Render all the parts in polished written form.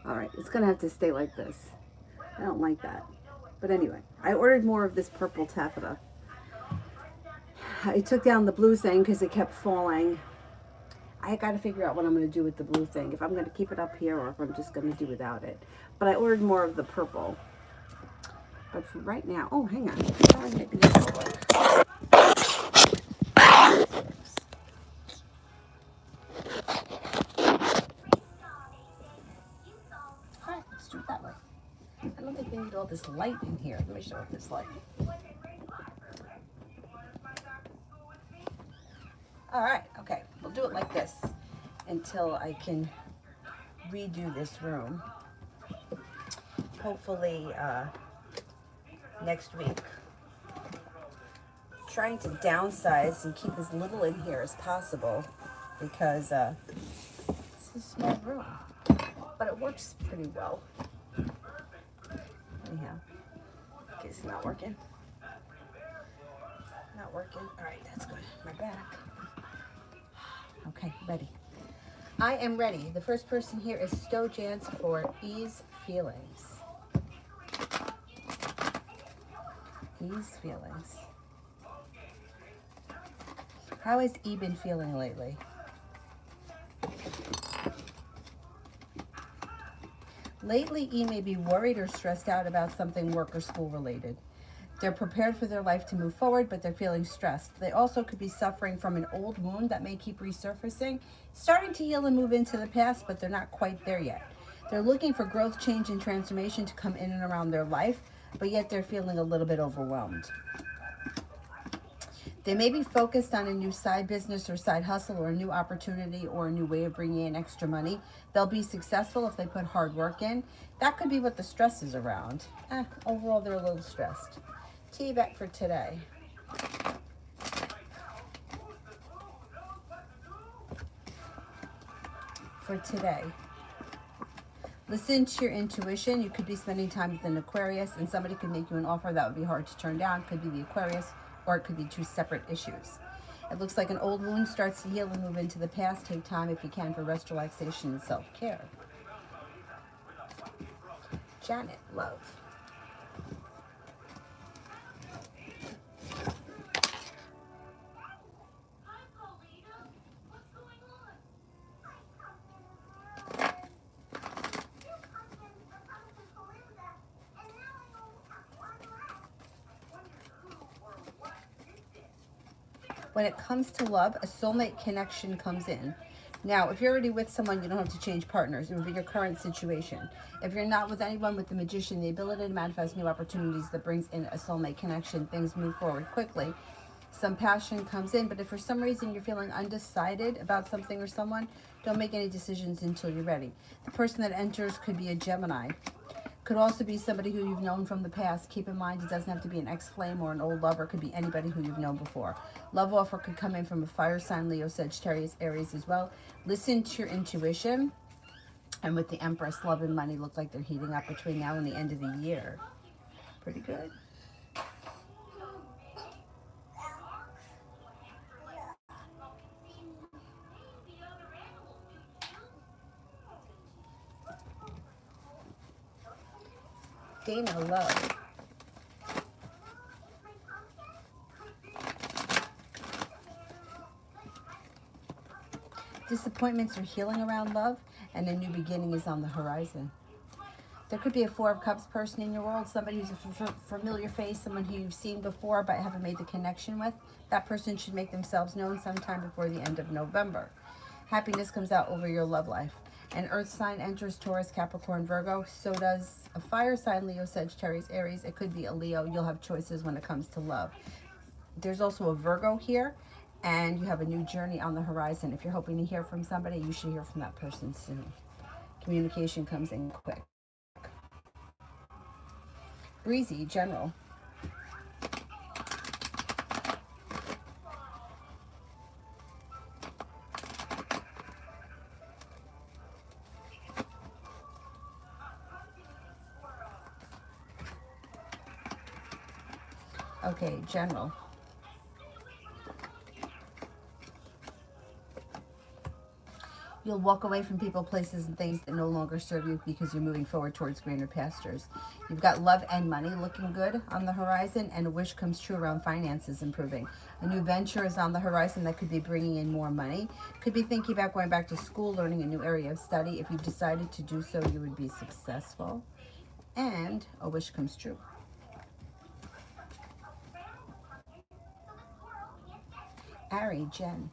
All right, it's gonna have to stay like this. I don't like that. But anyway, I ordered more of this purple taffeta. I took down the blue thing because it kept falling. I got to figure out what I'm going to do with the blue thing. If I'm going to keep it up here or if I'm just going to do without it. But I ordered more of the purple. But for right now, oh, hang on. Sorry, maybe this will work. All right, let's do it that way. I don't think we need all this light in here. Let me show it this light. All right, okay. We'll do it like this until I can redo this room. Hopefully next week. Trying to downsize and keep as little in here as possible because it's a small room, but it works pretty well. Anyhow, okay, it's not working. Not working. All right, that's good. My back. Okay, ready. I am ready. The first person here is Stojans for Ease Feelings. Ease Feelings. How has E been feeling lately? Lately, E may be worried or stressed out about something work or school related. They're prepared for their life to move forward, but they're feeling stressed. They also could be suffering from an old wound that may keep resurfacing, starting to heal and move into the past, but they're not quite there yet. They're looking for growth, change, and transformation to come in and around their life, but yet they're feeling a little bit overwhelmed. They may be focused on a new side business or side hustle or a new opportunity or a new way of bringing in extra money. They'll be successful if they put hard work in. That could be what the stress is around. Overall, they're a little stressed. TVEC for today. For today. Listen to your intuition. You could be spending time with an Aquarius and somebody could make you an offer that would be hard to turn down. Could be the Aquarius or it could be two separate issues. It looks like an old wound starts to heal and move into the past. Take time if you can for rest, relaxation, and self-care. Janet, love. When it comes to love, a soulmate connection comes in. Now, if you're already with someone, you don't have to change partners. It would be your current situation. If you're not with anyone with the magician, the ability to manifest new opportunities that brings in a soulmate connection, things move forward quickly. Some passion comes in, but if for some reason you're feeling undecided about something or someone, don't make any decisions until you're ready. The person that enters could be a Gemini. Could also be somebody who you've known from the past. Keep in mind, it doesn't have to be an ex-flame or an old lover. It could be anybody who you've known before. Love offer could come in from a fire sign, Leo, Sagittarius, Aries as well. Listen to your intuition. And with the Empress, love and money look like they're heating up between now and the end of the year. Pretty good. Dana, love. Disappointments are healing around love, and a new beginning is on the horizon. There could be a Four of Cups person in your world, somebody who's a familiar face, someone who you've seen before but haven't made the connection with. That person should make themselves known sometime before the end of November. Happiness comes out over your love life. An earth sign enters Taurus, Capricorn, Virgo. So does a fire sign, Leo, Sagittarius, Aries. It could be a Leo. You'll have choices when it comes to love. There's also a Virgo here, and you have a new journey on the horizon. If you're hoping to hear from somebody, you should hear from that person soon. Communication comes in quick. Breezy, general. Okay, general. You'll walk away from people, places, and things that no longer serve you because you're moving forward towards greener pastures. You've got love and money looking good on the horizon, and a wish comes true around finances improving. A new venture is on the horizon that could be bringing in more money. Could be thinking about going back to school, learning a new area of study. If you decided to do so, you would be successful. And a wish comes true. Ari, Jen.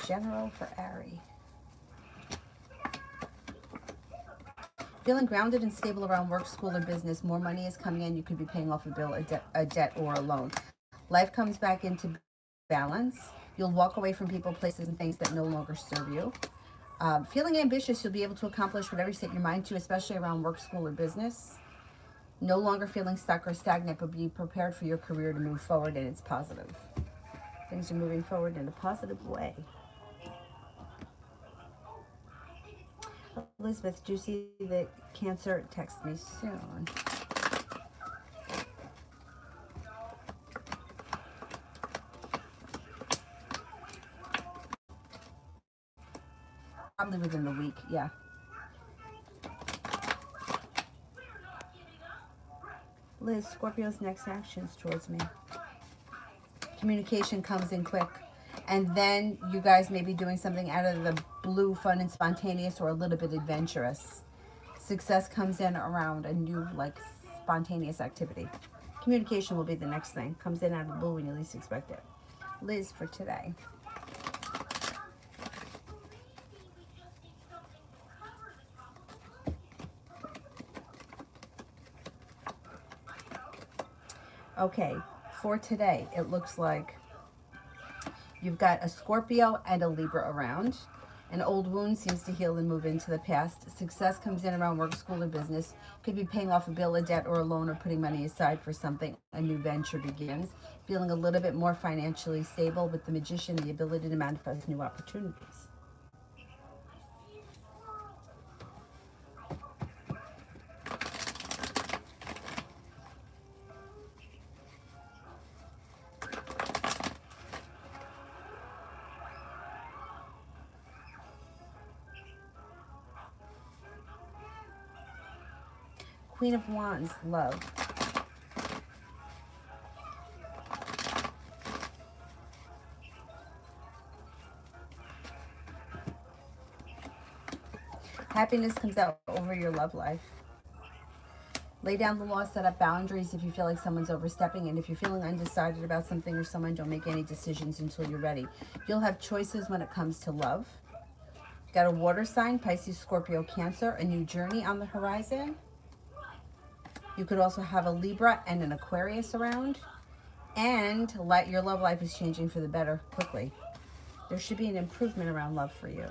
General for Ari. Feeling grounded and stable around work, school, or business. More money is coming in. You could be paying off a bill, a debt, or a loan. Life comes back into balance. You'll walk away from people, places, and things that no longer serve you. Feeling ambitious, you'll be able to accomplish whatever you set your mind to, especially around work, school, or business. No longer feeling stuck or stagnant, but be prepared for your career to move forward, and it's positive. Things are moving forward in a positive way. Elizabeth, do you see the Cancer? Text me soon. Probably within the week, yeah. Liz, Scorpio's next actions towards me. Communication comes in quick. And then you guys may be doing something out of the blue, fun and spontaneous, or a little bit adventurous. Success comes in around a new, like, spontaneous activity. Communication will be the next thing. Comes in out of the blue when you least expect it. Liz, for today. Okay, for today, it looks like you've got a Scorpio and a Libra around. An old wound seems to heal and move into the past. Success comes in around work, school, or business. Could be paying off a bill, a debt, or a loan, or putting money aside for something. A new venture begins. Feeling a little bit more financially stable. With the Magician, the ability to manifest new opportunities. Queen of Wands, love. Happiness comes out over your love life. Lay down the law, set up boundaries if you feel like someone's overstepping, and if you're feeling undecided about something or someone, don't make any decisions until you're ready. You'll have choices when it comes to love. Got a water sign, Pisces, Scorpio, Cancer, a new journey on the horizon. You could also have a Libra and an Aquarius around. And your love life is changing for the better quickly. There should be an improvement around love for you.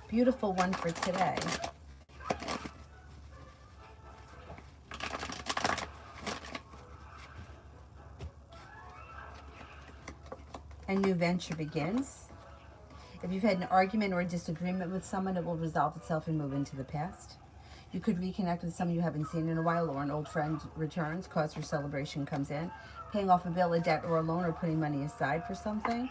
Beautiful one for today. A new venture begins. If you've had an argument or a disagreement with someone, it will resolve itself and move into the past. You could reconnect with someone you haven't seen in a while, or an old friend returns. Cause for celebration comes in. Paying off a bill, a debt, or a loan, or putting money aside for something.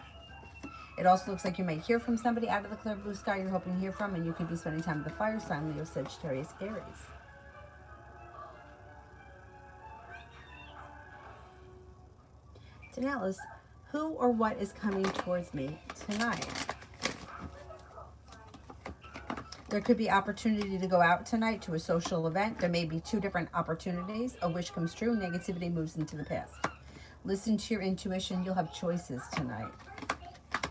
It also looks like you might hear from somebody out of the clear blue sky you're hoping to hear from, and you could be spending time with the fire sign, Leo, Sagittarius, Aries. Denalice, who or what is coming towards me tonight? There could be opportunity to go out tonight to a social event. There may be two different opportunities. A wish comes true. Negativity moves into the past. Listen to your intuition. You'll have choices tonight.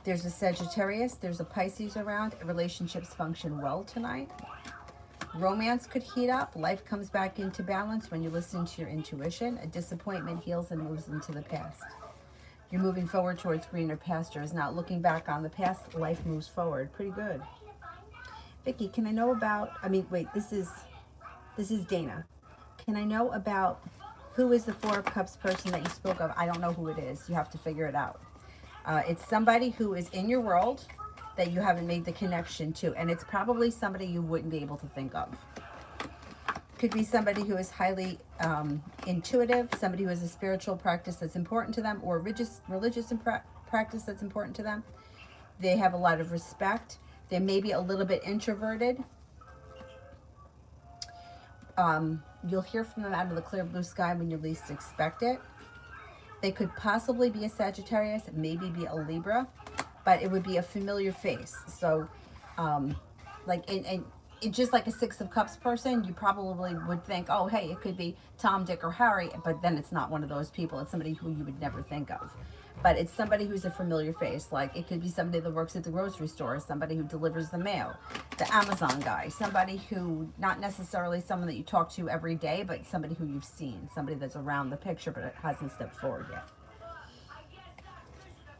There's a Sagittarius. There's a Pisces around. Relationships function well tonight. Romance could heat up. Life comes back into balance when you listen to your intuition. A disappointment heals and moves into the past. You're moving forward towards greener pastures. Not looking back on the past. Life moves forward. Pretty good. Vicky, can I know about, this is Dana. Can I know about who is the Four of Cups person that you spoke of? I don't know who it is. You have to figure it out. It's somebody who is in your world. that you haven't made the connection to. And it's probably somebody you wouldn't be able to think of. Could be somebody who is highly intuitive, somebody who has a spiritual practice that's important to them, or religious practice that's important to them. They have a lot of respect. They may be a little bit introverted. You'll hear from them out of the clear blue sky when you least expect it. They could possibly be a Sagittarius, maybe be a Libra, but it would be a familiar face. So, like, just like a Six of Cups person, you probably would think, oh, hey, it could be Tom, Dick, or Harry, but then it's not one of those people. It's somebody who you would never think of. But it's somebody who's a familiar face. Like, it could be somebody that works at the grocery store, somebody who delivers the mail, the Amazon guy, somebody who, not necessarily someone that you talk to every day, but somebody who you've seen, somebody that's around the picture, but it hasn't stepped forward yet.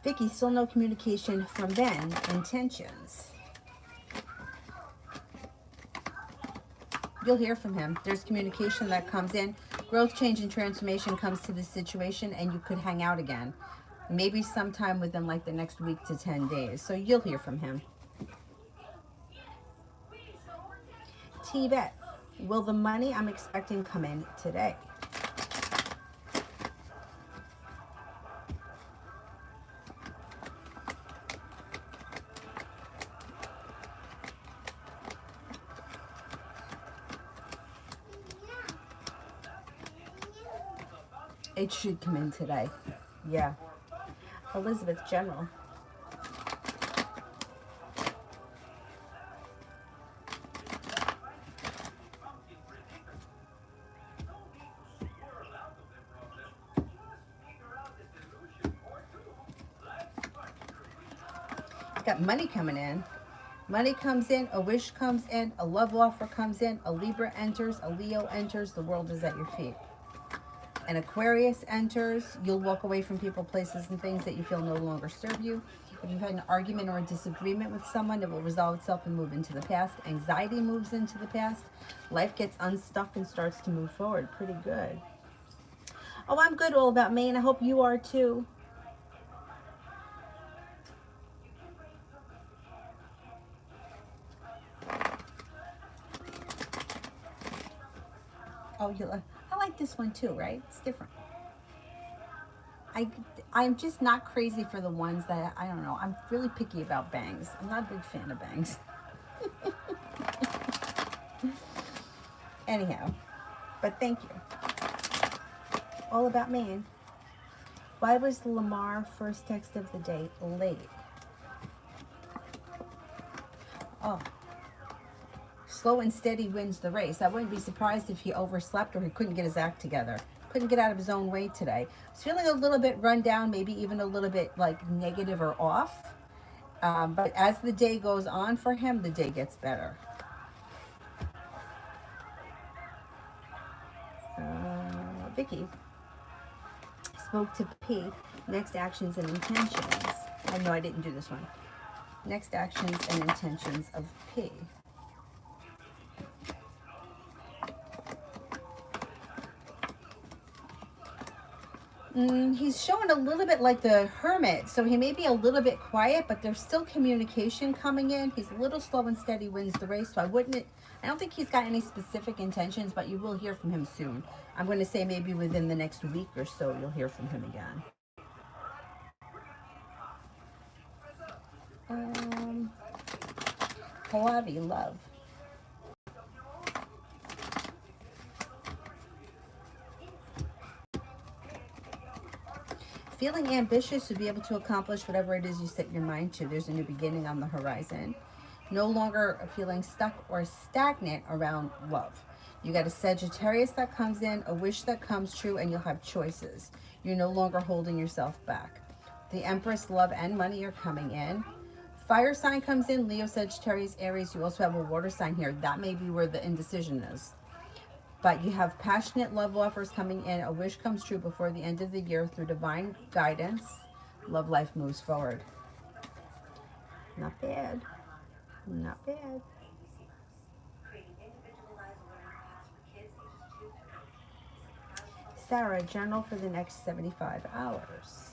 Vicky, still no communication from Ben. Intentions. You'll hear from him. There's communication that comes in. Growth, change, and transformation comes to this situation, and you could hang out again. Maybe sometime within like the next week to 10 days. So you'll hear from him. T-Bet, will the money I'm expecting come in today? It should come in today. Yeah. Elizabeth, General. Got money coming in. Money comes in, a wish comes in, a love offer comes in, a Libra enters, a Leo enters, the world is at your feet. An Aquarius enters, you'll walk away from people, places, and things that you feel no longer serve you. If you've had an argument or a disagreement with someone, it will resolve itself and move into the past. Anxiety moves into the past. Life gets unstuck and starts to move forward. Pretty good. Oh, I'm good, All About Maine. I hope you are too. Oh, I like this one too, right? It's different. I'm just not crazy for the ones that, I don't know, I'm really picky about bangs. I'm not a big fan of bangs. Anyhow, but thank you. All About Maine. Why was Lamar first text of the day late? Oh. Slow and steady wins the race. I wouldn't be surprised if he overslept or he couldn't get his act together. Couldn't get out of his own way today. He's feeling a little bit run down, maybe even a little bit like negative or off. But as the day goes on for him, the day gets better. Vicky spoke to P. Next actions and intentions. I know I didn't do this one. Next actions and intentions of P. He's showing a little bit like the Hermit, so he may be a little bit quiet, but there's still communication coming in. He's a little slow and steady wins the race, so I don't think he's got any specific intentions, but you will hear from him soon. I'm going to say maybe within the next week or so you'll hear from him again. Pallavi, love. Feeling ambitious to be able to accomplish whatever it is you set your mind to. There's a new beginning on the horizon. No longer feeling stuck or stagnant around love. You got a Sagittarius that comes in, a wish that comes true, and you'll have choices. You're no longer holding yourself back. The Empress, love, and money are coming in. Fire sign comes in, Leo, Sagittarius, Aries. You also have a water sign here. That may be where the indecision is. But you have passionate love offers coming in. A wish comes true before the end of the year through divine guidance. Love life moves forward. Not bad. Not bad. Sarah, journal for the next 75 hours.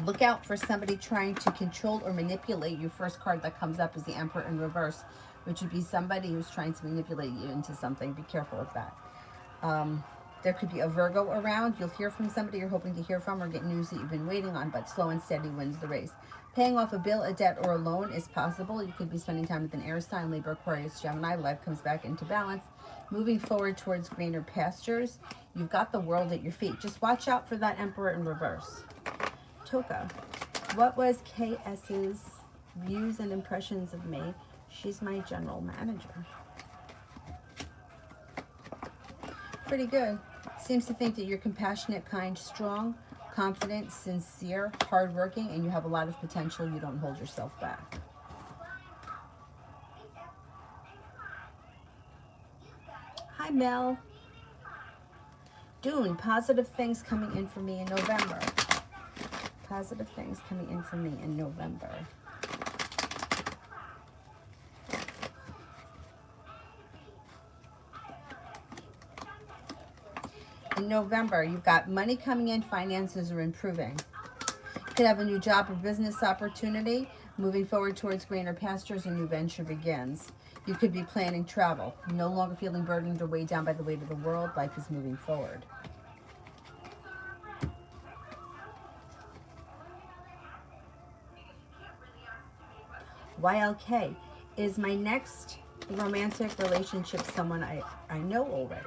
Look out for somebody trying to control or manipulate you. First card that comes up is the Emperor in reverse, which would be somebody who's trying to manipulate you into something. Be careful of that. There could be a Virgo around. You'll hear from somebody you're hoping to hear from or get news that you've been waiting on, but slow and steady wins the race. Paying off a bill, a debt, or a loan is possible. You could be spending time with an air sign, Libra, Aquarius, Gemini. Life comes back into balance. Moving forward towards greener pastures. You've got the world at your feet. Just watch out for that Emperor in reverse. Toka, what was KS's views and impressions of me? She's my general manager. Pretty good. Seems to think that you're compassionate, kind, strong, confident, sincere, hardworking, and you have a lot of potential. You don't hold yourself back. Hi, Mel. Dune, positive things coming in for me in November. Positive things coming in for me in November. In November, you've got money coming in, finances are improving. You could have a new job or business opportunity. Moving forward towards greener pastures, a new venture begins. You could be planning travel. You're no longer feeling burdened or weighed down by the weight of the world. Life is moving forward. YLK, is my next romantic relationship someone I know already?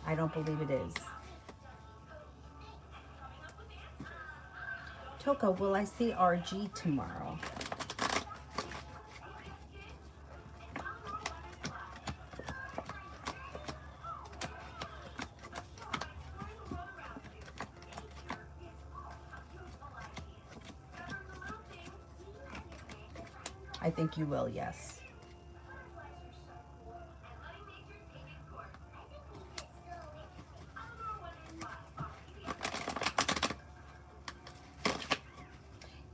I don't believe it is. Toka, will I see RG tomorrow? I think you will, yes.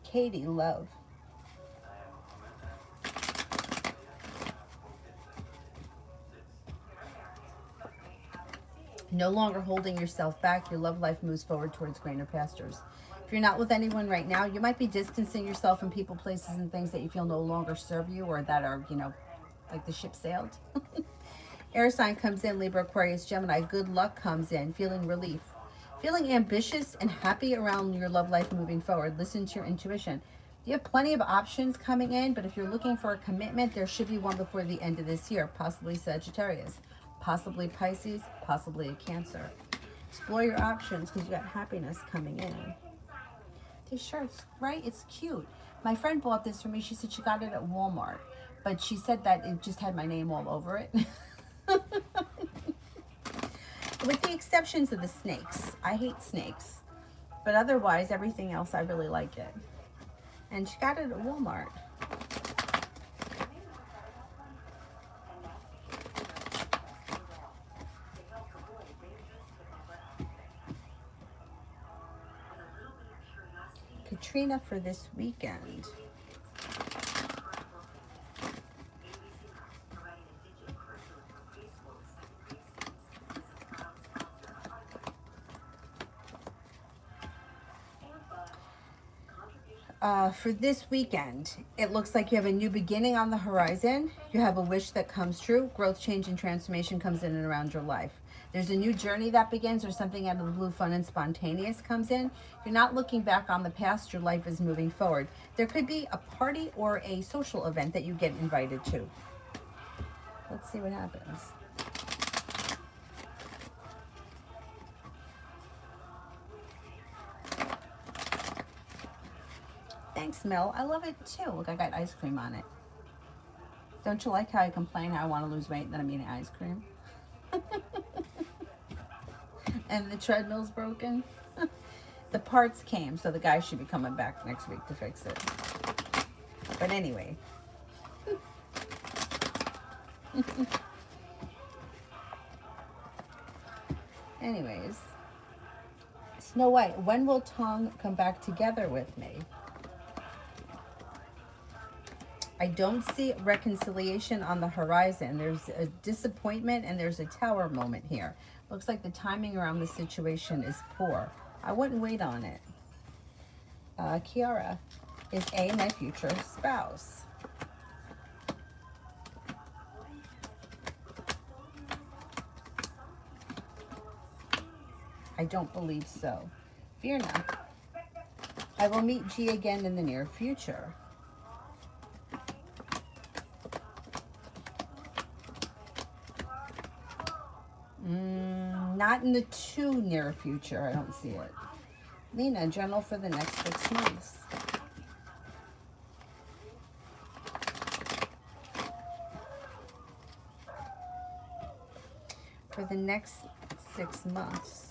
Katie, love. No longer holding yourself back. Your love life moves forward towards greener pastures. If you're not with anyone right now, you might be distancing yourself from people, places, and things that you feel no longer serve you or that are, you know, like the ship sailed. Air sign comes in, Libra, Aquarius, Gemini. Good luck comes in. Feeling relief. Feeling ambitious and happy around your love life moving forward. Listen to your intuition. You have plenty of options coming in, but if you're looking for a commitment, there should be one before the end of this year. Possibly Sagittarius, possibly Pisces, possibly a Cancer. Explore your options because you got happiness coming in. These shirts, right? It's cute. My friend bought this for me. She said she got it at Walmart, but she said that it just had my name all over it. With the exceptions of the snakes. I hate snakes. But otherwise, everything else, I really like it. And she got it at Walmart. Katrina for this weekend. For this weekend, it looks like you have a new beginning on the horizon. You have a wish that comes true. Growth, change, and transformation comes in and around your life. There's a new journey that begins or something out of the blue, fun and spontaneous comes in. You're not looking back on the past. Your life is moving forward. There could be a party or a social event that you get invited to. Let's see what happens. Thanks, Mel. I love it too. Look, I got ice cream on it. Don't you like how I complain how I want to lose weight and then I'm eating ice cream? And the treadmill's broken. The parts came, so the guy should be coming back next week to fix it. But anyway. Anyways. Snow White, when will Tom come back together with me? I don't see reconciliation on the horizon. There's a disappointment and there's a tower moment here. Looks like the timing around the situation is poor. I wouldn't wait on it. Kiara, is A my future spouse? I don't believe so. Virna, I will meet G again in the near future. Not in the too near future. I don't see it. Lena, general for the next 6 months. For the next 6 months.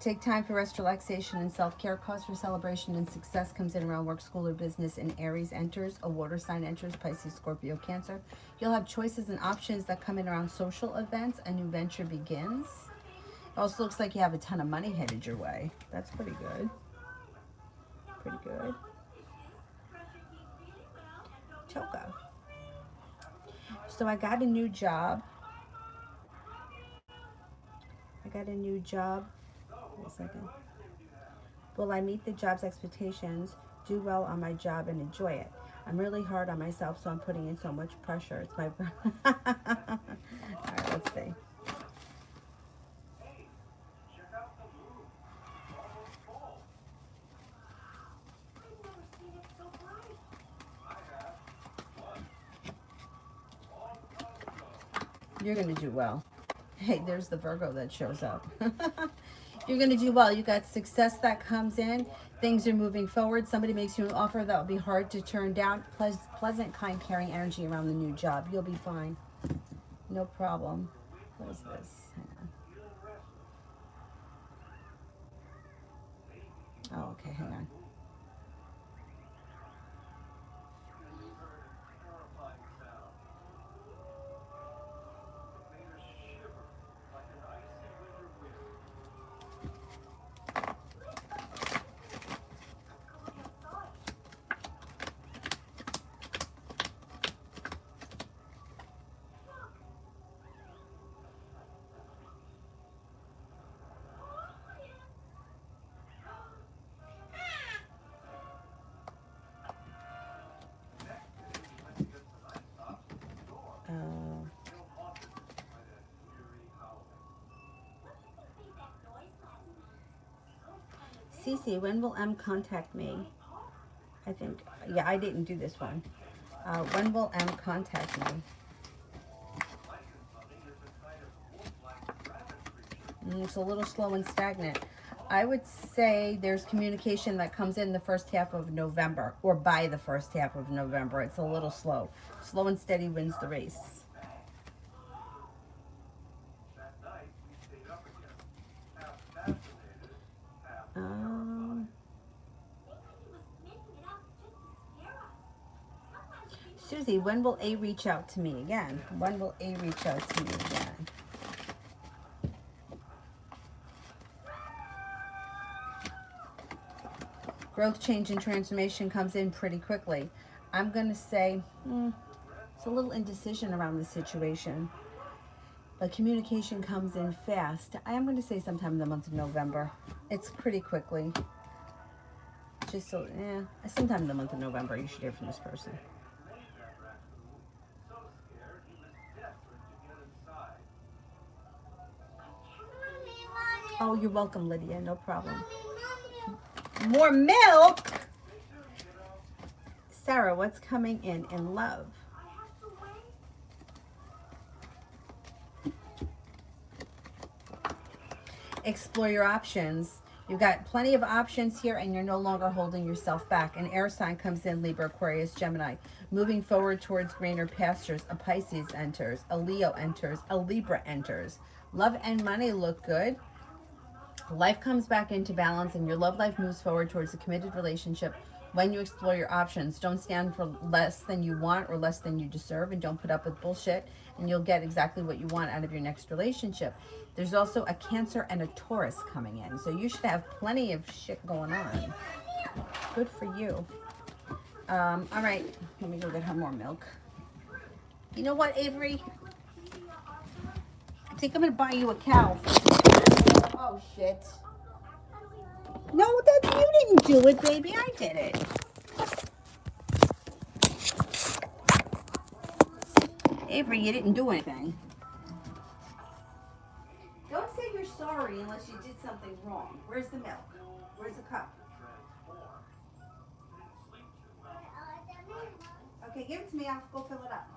Take time for rest, relaxation, and self-care. Cause for celebration and success comes in around work, school, or business. And Aries enters. A water sign enters. Pisces, Scorpio, Cancer. You'll have choices and options that come in around social events. A new venture begins. It also looks like you have a ton of money headed your way. That's pretty good. Pretty good. Toka. So I got a new job. Wait a second. Will I meet the job's expectations, do well on my job, and enjoy it? I'm really hard on myself, so I'm putting in so much pressure. It's my... All right, let's see. You're going to do well. Hey, there's the Virgo that shows up. You're going to do well. You got success that comes in. Things are moving forward. Somebody makes you an offer that will be hard to turn down. Pleasant, kind, caring energy around the new job. You'll be fine. No problem. What is this? Hang on. Oh, okay. Hang on. Cece, when will M contact me? I think, yeah, I didn't do this one. When will M contact me? It's a little slow and stagnant. I would say there's communication that comes in the first half of November, or by the first half of November. It's a little slow. Slow and steady wins the race. Susie, when will A reach out to me again? When will A reach out to me again? Growth, change, and transformation comes in pretty quickly. I'm going to say it's a little indecision around the situation. But communication comes in fast. I am going to say sometime in the month of November. It's pretty quickly. Just so, sometime in the month of November you should hear from this person. Oh, you're welcome, Lydia. No problem. More milk? Sarah, what's coming in love? Explore your options. You've got plenty of options here and you're no longer holding yourself back. An air sign comes in, Libra, Aquarius, Gemini. Moving forward towards greener pastures. A Pisces enters. A Leo enters. A Libra enters. Love and money look good. Life comes back into balance and your love life moves forward towards a committed relationship when you explore your options. Don't stand for less than you want or less than you deserve, and don't put up with bullshit and you'll get exactly what you want out of your next relationship. There's also a Cancer and a Taurus coming in, so you should have plenty of shit going on. Good for you. All right, let me go get her more milk. You know what, Avery? I think I'm gonna buy you a cow. Oh shit. No, that you didn't do it, baby. I did it. Avery, you didn't do anything. Don't say you're sorry unless you did something wrong. Where's the milk? Where's the cup? Okay, give it to me. I'll go fill it up.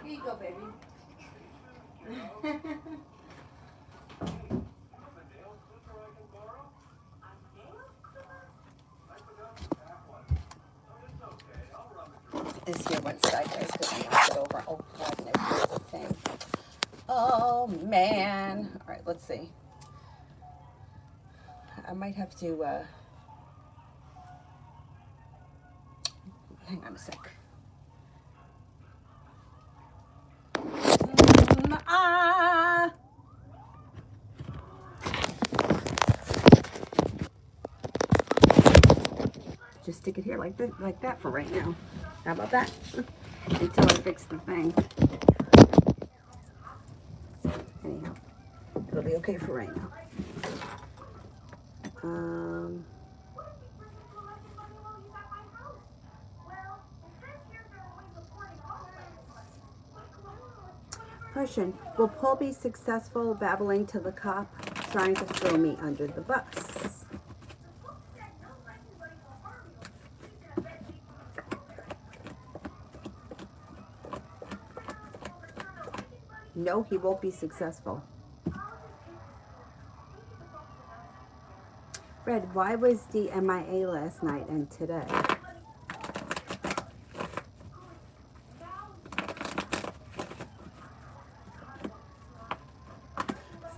Here you go, baby. This here one sideways because I knocked it over. Oh, God, and I broke the thing. Oh, man. All right, let's see. I might have to, hang on a sec. Just stick it here like that for right now. How about that? Until I fix the thing. Anyhow, it'll be okay for right now. Question, will Paul be successful babbling to the cop, trying to throw me under the bus? No, he won't be successful. Fred, why was D MIA last night and today?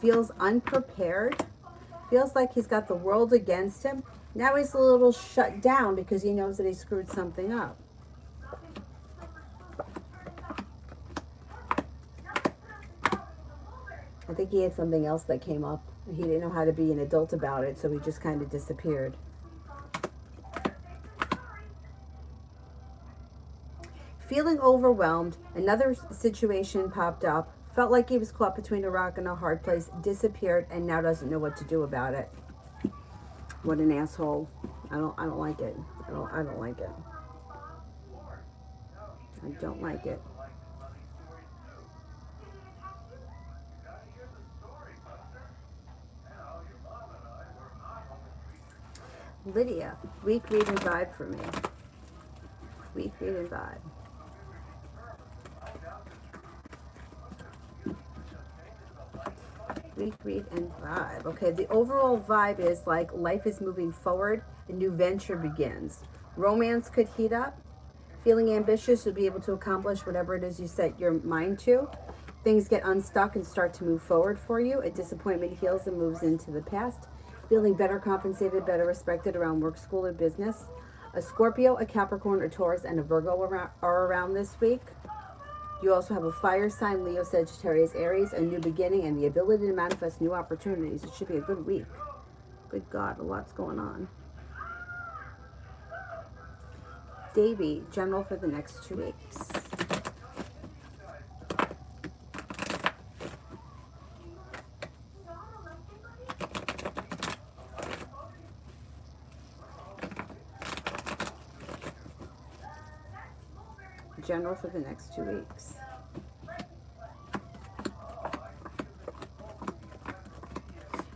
Feels unprepared. Feels like he's got the world against him. Now he's a little shut down because he knows that he screwed something up. I think he had something else that came up. He didn't know how to be an adult about it, so he just kind of disappeared. Feeling overwhelmed, another situation popped up. Felt like he was caught between a rock and a hard place, disappeared, and now doesn't know what to do about it. What an asshole. I don't like it. I don't like it. I don't like it. Lydia, weak read and vibe for me. Weak read and vibe. Weak read and vibe. Okay, the overall vibe is like life is moving forward, a new venture begins. Romance could heat up. Feeling ambitious, you'll be able to accomplish whatever it is you set your mind to. Things get unstuck and start to move forward for you. A disappointment heals and moves into the past. Feeling better compensated, better respected around work, school, or business. A Scorpio, a Capricorn, a Taurus, and a Virgo are around this week. You also have a fire sign, Leo, Sagittarius, Aries, a new beginning, and the ability to manifest new opportunities. It should be a good week. Good God, a lot's going on. Davy, general for the next 2 weeks. General for the next 2 weeks.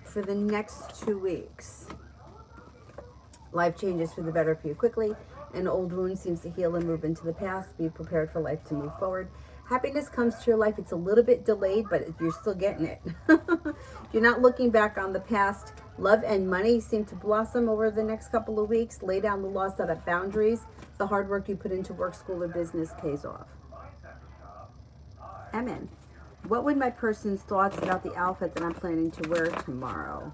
For the next 2 weeks, life changes for the better for you quickly. An old wound seems to heal and move into the past. Be prepared for life to move forward. Happiness comes to your life. It's a little bit delayed, but you're still getting it. You're not looking back on the past. Love and money seem to blossom over the next couple of weeks. Lay down the law, set up boundaries. The hard work you put into work, school, or business pays off. Amen. What would my person's thoughts about the outfit that I'm planning to wear tomorrow?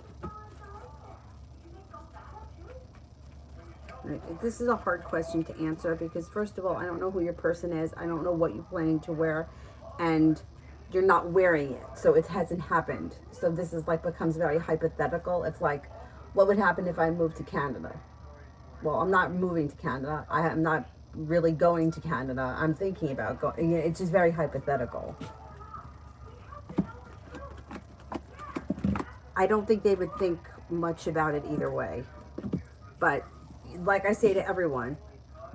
This is a hard question to answer because, first of all, I don't know who your person is. I don't know what you're planning to wear, and you're not wearing it, so it hasn't happened. So this is like becomes very hypothetical. It's like, what would happen if I moved to Canada? Well, I'm not moving to Canada. I'm not really going to Canada. I'm thinking about going. It's just very hypothetical. I don't think they would think much about it either way, but like I say to everyone,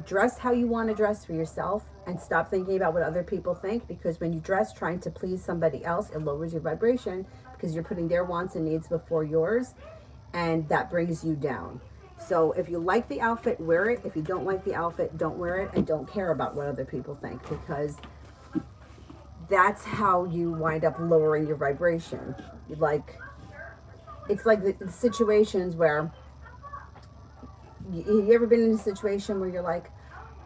dress how you want to dress for yourself and stop thinking about what other people think, because when you dress trying to please somebody else, it lowers your vibration because you're putting their wants and needs before yours, and that brings you down. So if you like the outfit, wear it. If you don't like the outfit, don't wear it, and don't care about what other people think, because that's how you wind up lowering your vibration. Like, it's like the situations where you ever been in a situation where you're like,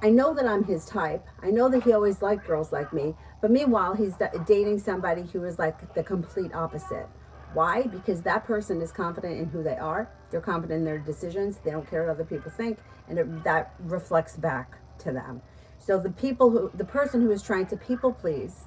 I know that I'm his type. I know that he always liked girls like me. But meanwhile, he's dating somebody who is like the complete opposite. Why? Because that person is confident in who they are. They're confident in their decisions. They don't care what other people think. And that reflects back to them. So the person who is trying to people please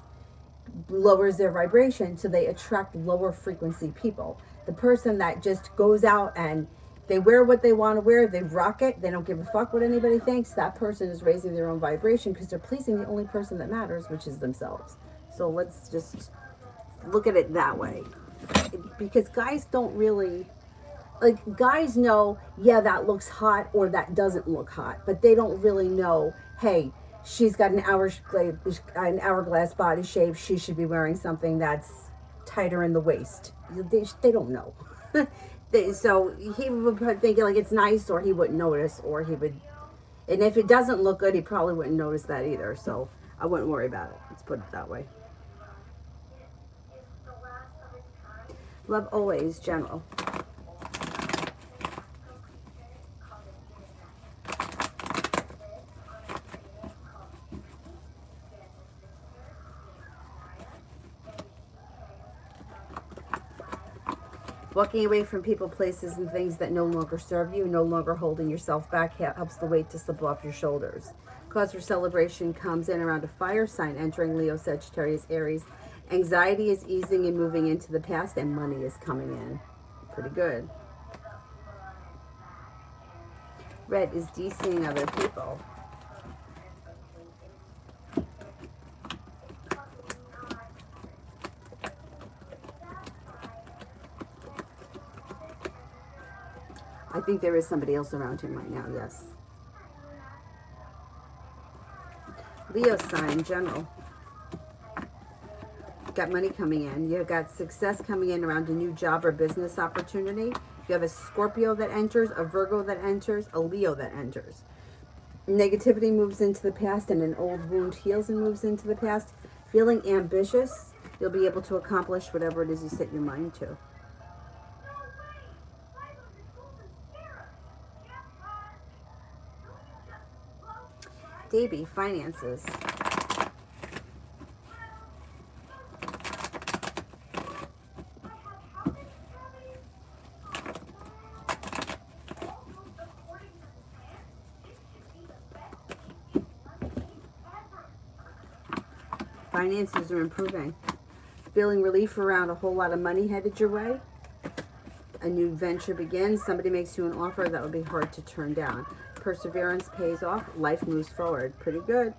lowers their vibration, so they attract lower frequency people. The person that just goes out and they wear what they want to wear, they rock it, they don't give a fuck what anybody thinks, that person is raising their own vibration because they're pleasing the only person that matters, which is themselves. So let's just look at it that way. Because guys don't really, like, guys know, yeah, that looks hot or that doesn't look hot, but they don't really know, hey, she's got an hourglass body shape, she should be wearing something that's tighter in the waist. They don't know. So he would think like it's nice, or he wouldn't notice, or he would, and if it doesn't look good, he probably wouldn't notice that either. So I wouldn't worry about it. Let's put it that way. Love always, general. Walking away from people, places, and things that no longer serve you, no longer holding yourself back, helps the weight to slip off your shoulders. Cause for celebration comes in around a fire sign entering Leo, Sagittarius, Aries. Anxiety is easing and moving into the past, and money is coming in. Pretty good. Red is DCing other people. I think there is somebody else around him right now, yes. Leo sign, general. Got money coming in. You've got success coming in around a new job or business opportunity. You have a Scorpio that enters, a Virgo that enters, a Leo that enters. Negativity moves into the past, and an old wound heals and moves into the past. Feeling ambitious, you'll be able to accomplish whatever it is you set your mind to. Davey, finances. Finances are improving. Feeling relief around a whole lot of money headed your way. A new venture begins. Somebody makes you an offer that would be hard to turn down. Perseverance pays off. Life moves forward. Pretty good.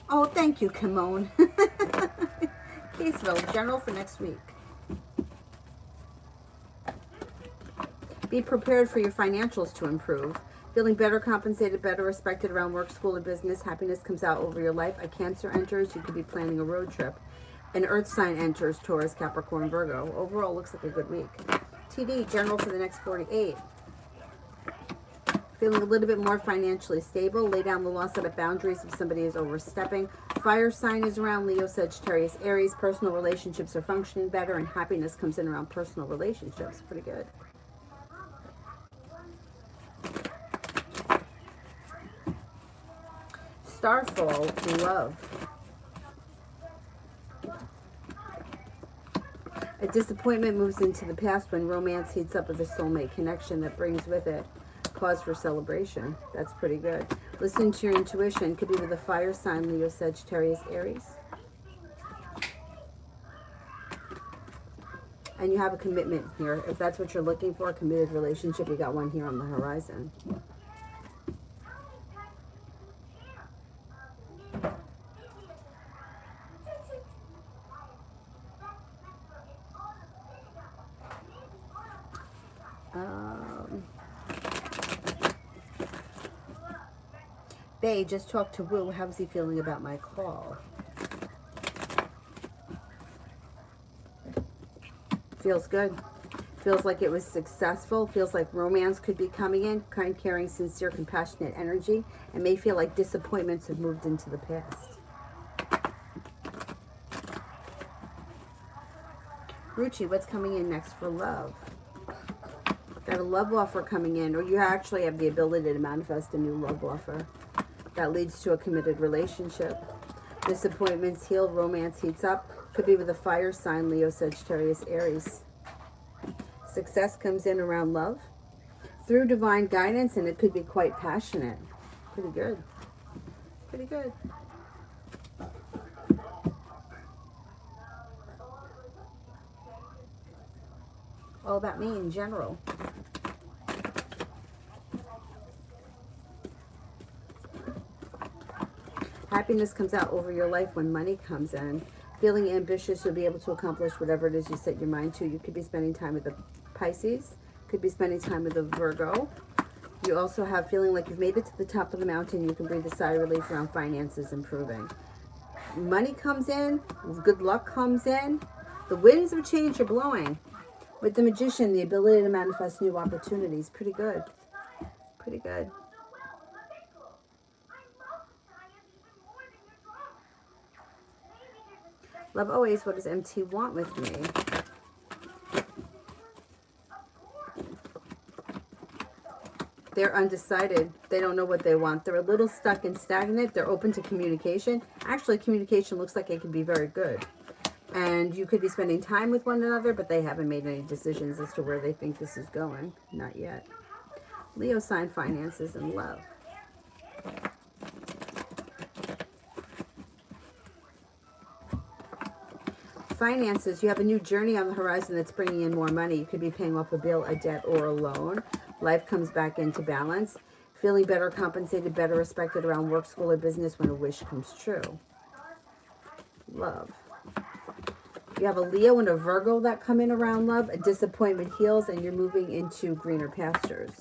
Oh, thank you, Kimon. Caseville, general for next week. Be prepared for your financials to improve. Feeling better compensated, better respected around work, school, or business. Happiness comes out over your life. A Cancer enters. You could be planning a road trip. An Earth sign enters. Taurus, Capricorn, Virgo. Overall, looks like a good week. TD, general for the next 48. Feeling a little bit more financially stable. Lay down the law, set up boundaries if somebody is overstepping. Fire sign is around Leo, Sagittarius, Aries. Personal relationships are functioning better, and happiness comes in around personal relationships. Pretty good. Starfall, love. A disappointment moves into the past when romance heats up with a soulmate connection that brings with it cause for celebration. That's pretty good. Listen to your intuition. Could be with a fire sign, Leo, Sagittarius, Aries. And you have a commitment here. If that's what you're looking for, a committed relationship, you got one here on the horizon. They just talked to Woo. How's he feeling about my call? Feels good. Feels like it was successful. Feels like romance could be coming in. Kind, caring, sincere, compassionate energy. And may feel like disappointments have moved into the past. Ruchi, what's coming in next for love? Got a love offer coming in, or you actually have the ability to manifest a new love offer that leads to a committed relationship. Disappointments heal, romance heats up. Could be with a fire sign, Leo, Sagittarius, Aries. Success comes in around love through divine guidance, and it could be quite passionate. Pretty good. Pretty good. All about me in general. Happiness comes out over your life when money comes in. Feeling ambitious, you'll be able to accomplish whatever it is you set your mind to. You could be spending time with a Pisces. Could be spending time with a Virgo. You also have feeling like you've made it to the top of the mountain. You can breathe a sigh of relief around finances improving. Money comes in. Good luck comes in. The winds of change are blowing. With the Magician, the ability to manifest new opportunities. Pretty good. Pretty good. Love always. What does MT want with me? They're undecided. They don't know what they want. They're a little stuck and stagnant. They're open to communication. Actually, communication looks like it could be very good. And you could be spending time with one another, but they haven't made any decisions as to where they think this is going. Not yet. Leo sign, finances, and love. Finances, you have a new journey on the horizon that's bringing in more money. You could be paying off a bill, a debt, or a loan. Life comes back into balance. Feeling better compensated, better respected around work, school, or business when a wish comes true. Love. You have a Leo and a Virgo that come in around love. A disappointment heals, and you're moving into greener pastures.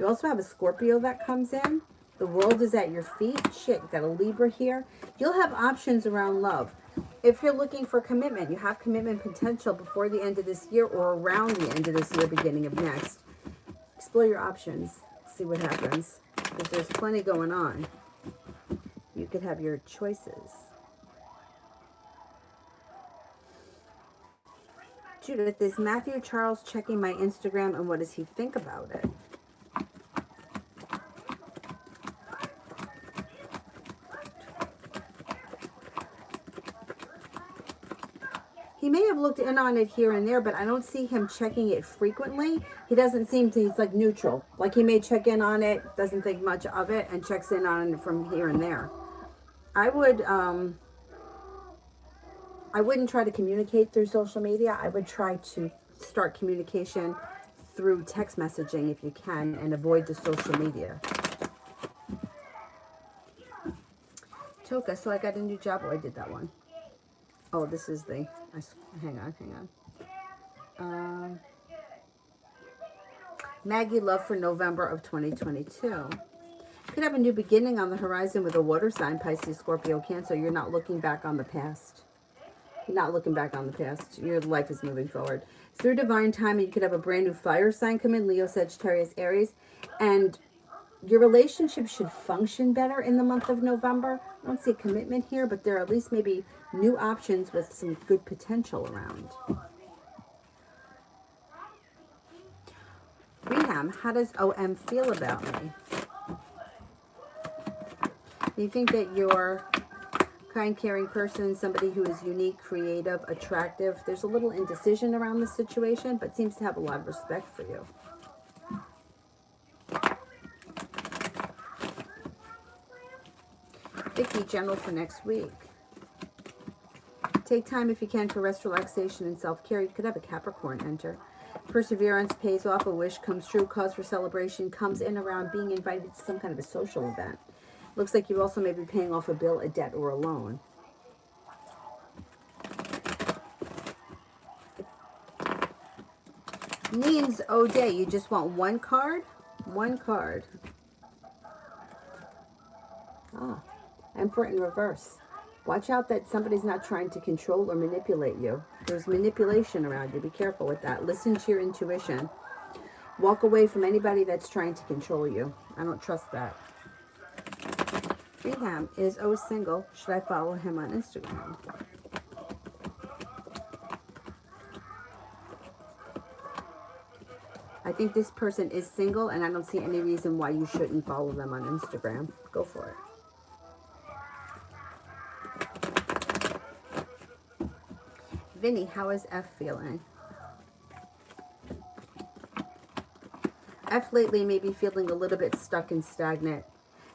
You also have a Scorpio that comes in. The world is at your feet. Shit, you got a Libra here. You'll have options around love. If you're looking for commitment, you have commitment potential before the end of this year or around the end of this year, beginning of next. Explore your options. See what happens. Because there's plenty going on. You could have your choices. Judith, is Matthew Charles checking my Instagram, and what does he think about it? He may have looked in on it here and there, but I don't see him checking it frequently. He doesn't seem to, he's like neutral. Like he may check in on it, doesn't think much of it, and checks in on it from here and there. I wouldn't try to communicate through social media. I would try to start communication through text messaging if you can, and avoid the social media. Toka, so I got a new job. Oh, I did that one. Oh, this is the, hang on. Maggie, love for November of 2022. Could have a new beginning on the horizon with a water sign, Pisces, Scorpio, Cancer. You're not looking back on the past. You're not looking back on the past. Your life is moving forward. Through divine timing, you could have a brand new fire sign come in, Leo, Sagittarius, Aries. And your relationship should function better in the month of November. I don't see commitment here, but there are at least maybe new options with some good potential around. Reham, how does OM feel about me? Do you think that you're kind, caring person, somebody who is unique, creative, attractive? There's a little indecision around the situation, but seems to have a lot of respect for you. Vicky, general for next week. Take time if you can for rest, relaxation, and self-care. You could have a Capricorn enter. Perseverance pays off, a wish comes true, cause for celebration comes in around being invited to some kind of a social event. Looks like you also may be paying off a bill, a debt, or a loan. Means O'Day, you just want one card? One card. Ah, Emperor in reverse. Watch out that somebody's not trying to control or manipulate you. There's manipulation around you. Be careful with that. Listen to your intuition. Walk away from anybody that's trying to control you. I don't trust that. Reham, is O single? Should I follow him on Instagram? I think this person is single, and I don't see any reason why you shouldn't follow them on Instagram. Go for it. Vinny, how is F feeling? F lately may be feeling a little bit stuck and stagnant.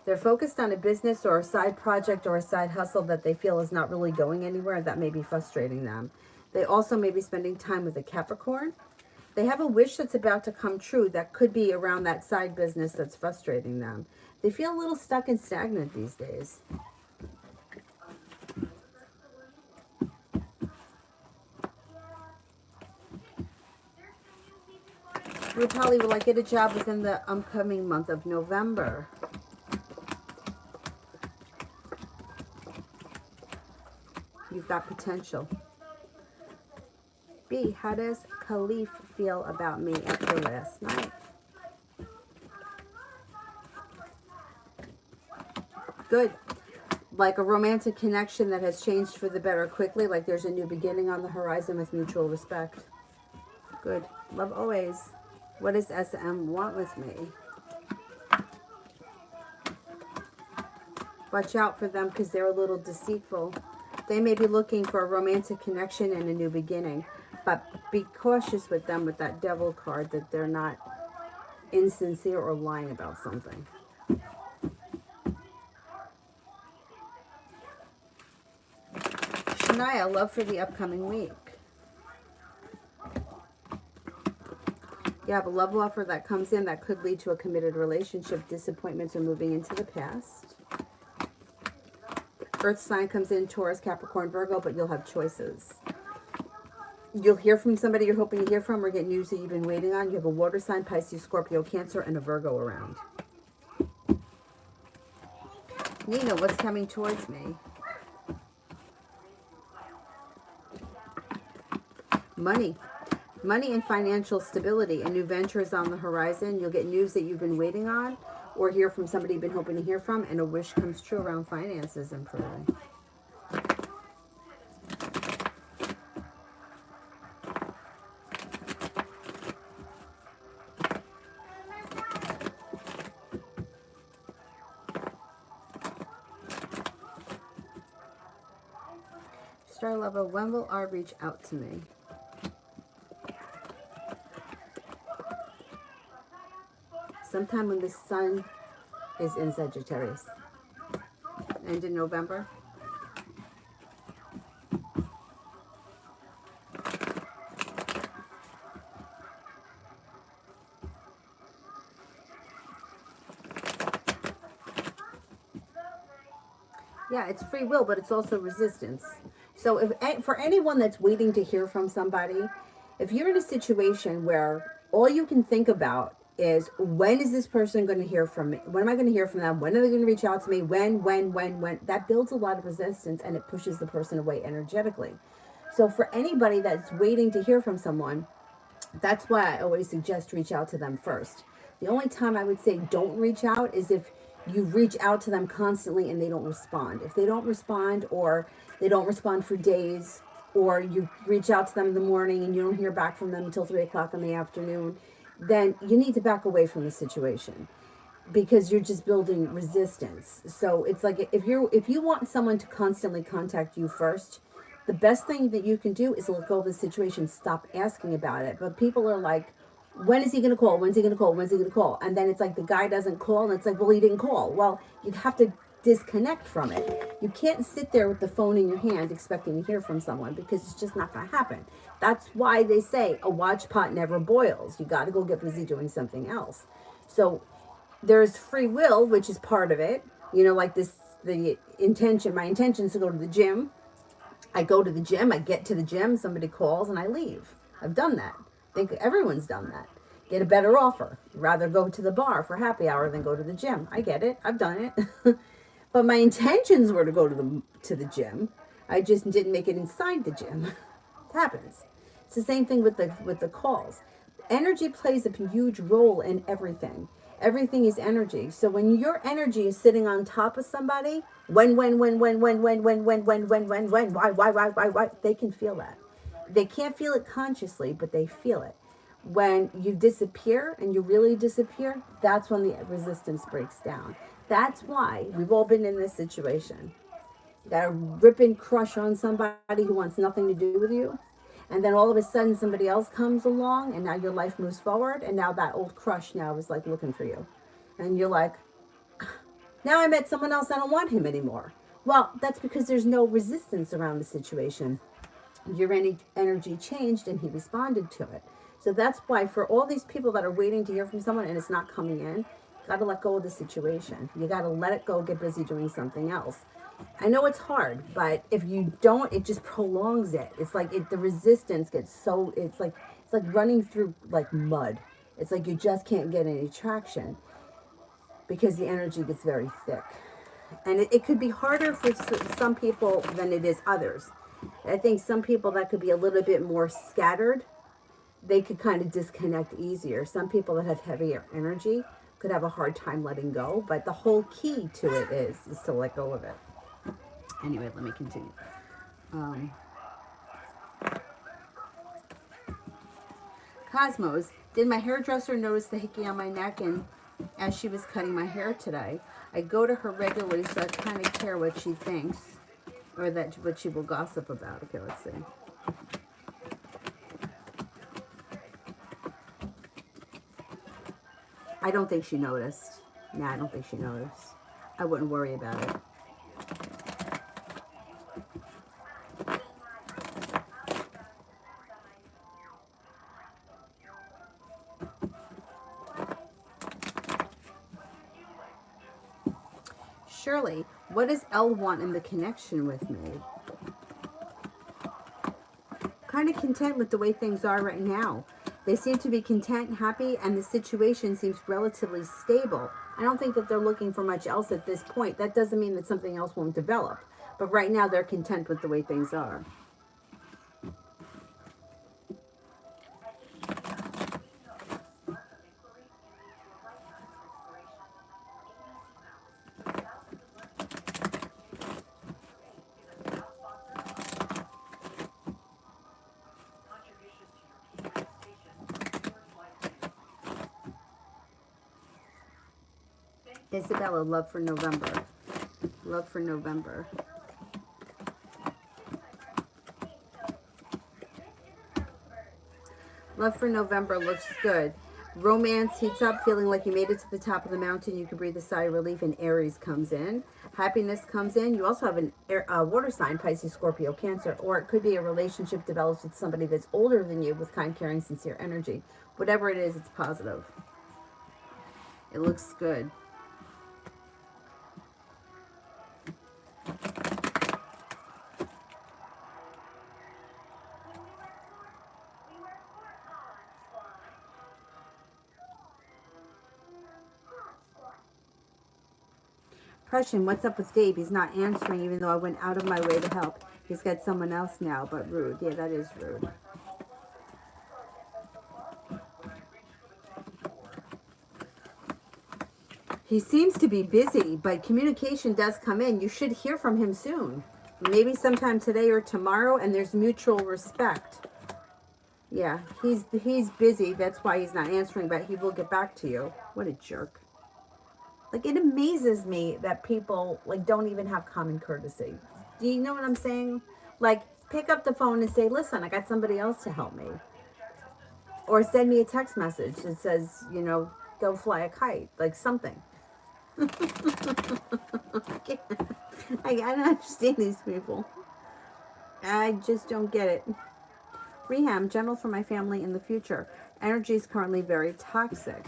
They're focused on a business or a side project or a side hustle that they feel is not really going anywhere. That may be frustrating them. They also may be spending time with a Capricorn. They have a wish that's about to come true that could be around that side business that's frustrating them. They feel a little stuck and stagnant these days. Rupali, will I get a job within the upcoming month of November? You've got potential. B, how does Khalif feel about me after last night? Good. Like a romantic connection that has changed for the better quickly, like there's a new beginning on the horizon with mutual respect. Good. Love always. What does SM want with me? Watch out for them because they're a little deceitful. They may be looking for a romantic connection and a new beginning. But be cautious with them with that devil card, that they're not insincere or lying about something. Shania, love for the upcoming week. You have a love offer that comes in that could lead to a committed relationship, disappointments, or moving into the past. Earth sign comes in, Taurus, Capricorn, Virgo, but you'll have choices. You'll hear from somebody you're hoping to hear from or get news that you've been waiting on. You have a water sign, Pisces, Scorpio, Cancer, and a Virgo around. Nina, what's coming towards me? Money. Money and financial stability. A new venture is on the horizon. You'll get news that you've been waiting on or hear from somebody you've been hoping to hear from, and a wish comes true around finances improving. Star Lover, when will R reach out to me? Sometime when the sun is in Sagittarius. And in November. Yeah, it's free will, but it's also resistance. So if for anyone that's waiting to hear from somebody, if you're in a situation where all you can think about is, when is this person going to hear from me? When am I going to hear from them? When are they going to reach out to me? When? That builds a lot of resistance and it pushes the person away energetically. So for anybody that's waiting to hear from someone, that's why I always suggest reach out to them first. The only time I would say don't reach out is if you reach out to them constantly and they don't respond. If they don't respond, or they don't respond for days, or you reach out to them in the morning and you don't hear back from them until 3 o'clock in the afternoon, then you need to back away from the situation, because you're just building resistance. So it's like, if you want someone to constantly contact you first, the best thing that you can do is let go of the situation. Stop asking about it. But people are like, when is he going to call? When's he going to call? When's he going to call? And then it's like the guy doesn't call, and it's like, well, he didn't call. Well, you have to disconnect from it. You can't sit there with the phone in your hand expecting to hear from someone, because it's just not going to happen. That's why they say a watch pot never boils. You got to go get busy doing something else. So there's free will, which is part of it. Like this, the intention, my intention is to go to the gym. I go to the gym, I get to the gym, somebody calls, and I leave. I've done that. I think everyone's done that. Get a better offer. Rather go to the bar for happy hour than go to the gym. I get it. I've done it. But my intentions were to go to the gym. I just didn't make it inside the gym. It happens. It's the same thing with the calls. Energy plays a huge role in everything. Everything is energy. So when your energy is sitting on top of somebody, when, why, they can feel that. They can't feel it consciously, but they feel it. When you disappear and you really disappear, that's when the resistance breaks down. That's why we've all been in this situation. You got to rip and crush on somebody who wants nothing to do with you. And then all of a sudden somebody else comes along, and now your life moves forward, and now that old crush now is like looking for you. And you're like, now I met someone else, I don't want him anymore. Well, that's because there's no resistance around the situation. Your energy changed and he responded to it. So that's why for all these people that are waiting to hear from someone and it's not coming in, you got to let go of the situation. You got to let it go, get busy doing something else. I know it's hard, but if you don't, it just prolongs it. It's like the resistance gets so, it's like running through like mud. It's like you just can't get any traction because the energy gets very thick. And it could be harder for some people than it is others. I think some people that could be a little bit more scattered, they could kind of disconnect easier. Some people that have heavier energy could have a hard time letting go, but the whole key to it is to let go of it. Anyway, let me continue. Cosmos, did my hairdresser notice the hickey on my neck? And as she was cutting my hair today, I go to her regularly, so I kind of care what she thinks, or what she will gossip about. Okay, let's see. I don't think she noticed. Nah, I don't think she noticed. I wouldn't worry about it. Shirley, what does L want in the connection with me? Kind of content with the way things are right now. They seem to be content, happy, and the situation seems relatively stable. I don't think that they're looking for much else at this point. That doesn't mean that something else won't develop. But right now, they're content with the way things are. Isabella, love for November. Love for November. Love for November looks good. Romance heats up, feeling like you made it to the top of the mountain. You can breathe a sigh of relief, and Aries comes in. Happiness comes in. You also have a water sign, Pisces, Scorpio, Cancer, or it could be a relationship develops with somebody that's older than you with kind, caring, sincere energy. Whatever it is, it's positive. It looks good. Question, what's up with Gabe? He's not answering even though I went out of my way to help. He's got someone else now, but rude. Yeah, that is rude. He seems to be busy, but communication does come in. You should hear from him soon. Maybe sometime today or tomorrow, and there's mutual respect. Yeah, he's busy. That's why he's not answering, but he will get back to you. What a jerk. Like, it amazes me that people, like, don't even have common courtesy. Do you know what I'm saying? Like, pick up the phone and say, listen, I got somebody else to help me. Or send me a text message that says, you know, go fly a kite. Like, something. I don't understand these people. I just don't get it. Reham, general for my family in the future. Energy is currently very toxic.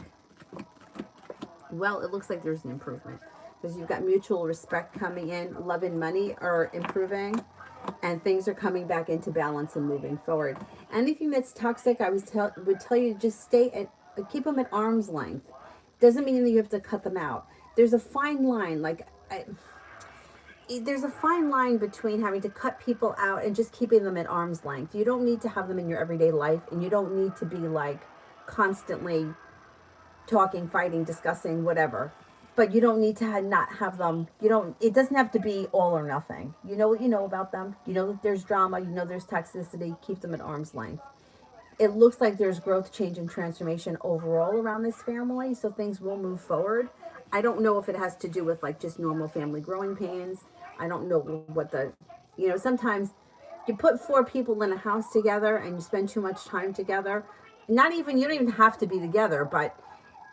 Well, it looks like there's an improvement because you've got mutual respect coming in. Love and money are improving, and things are coming back into balance and moving forward. Anything that's toxic, I would tell you to just stay at, keep them at arm's length. Doesn't mean that you have to cut them out. There's a fine line, there's a fine line between having to cut people out and just keeping them at arm's length. You don't need to have them in your everyday life, and you don't need to be like constantly talking, fighting, discussing, whatever. But you don't need to not have them. It doesn't have to be all or nothing. You know what you know about them. You know that there's drama. You know there's toxicity. Keep them at arm's length. It looks like there's growth, change, and transformation overall around this family. So things will move forward. I don't know if it has to do with like just normal family growing pains. I don't know what sometimes you put 4 people in a house together and you spend too much time together. You don't even have to be together, but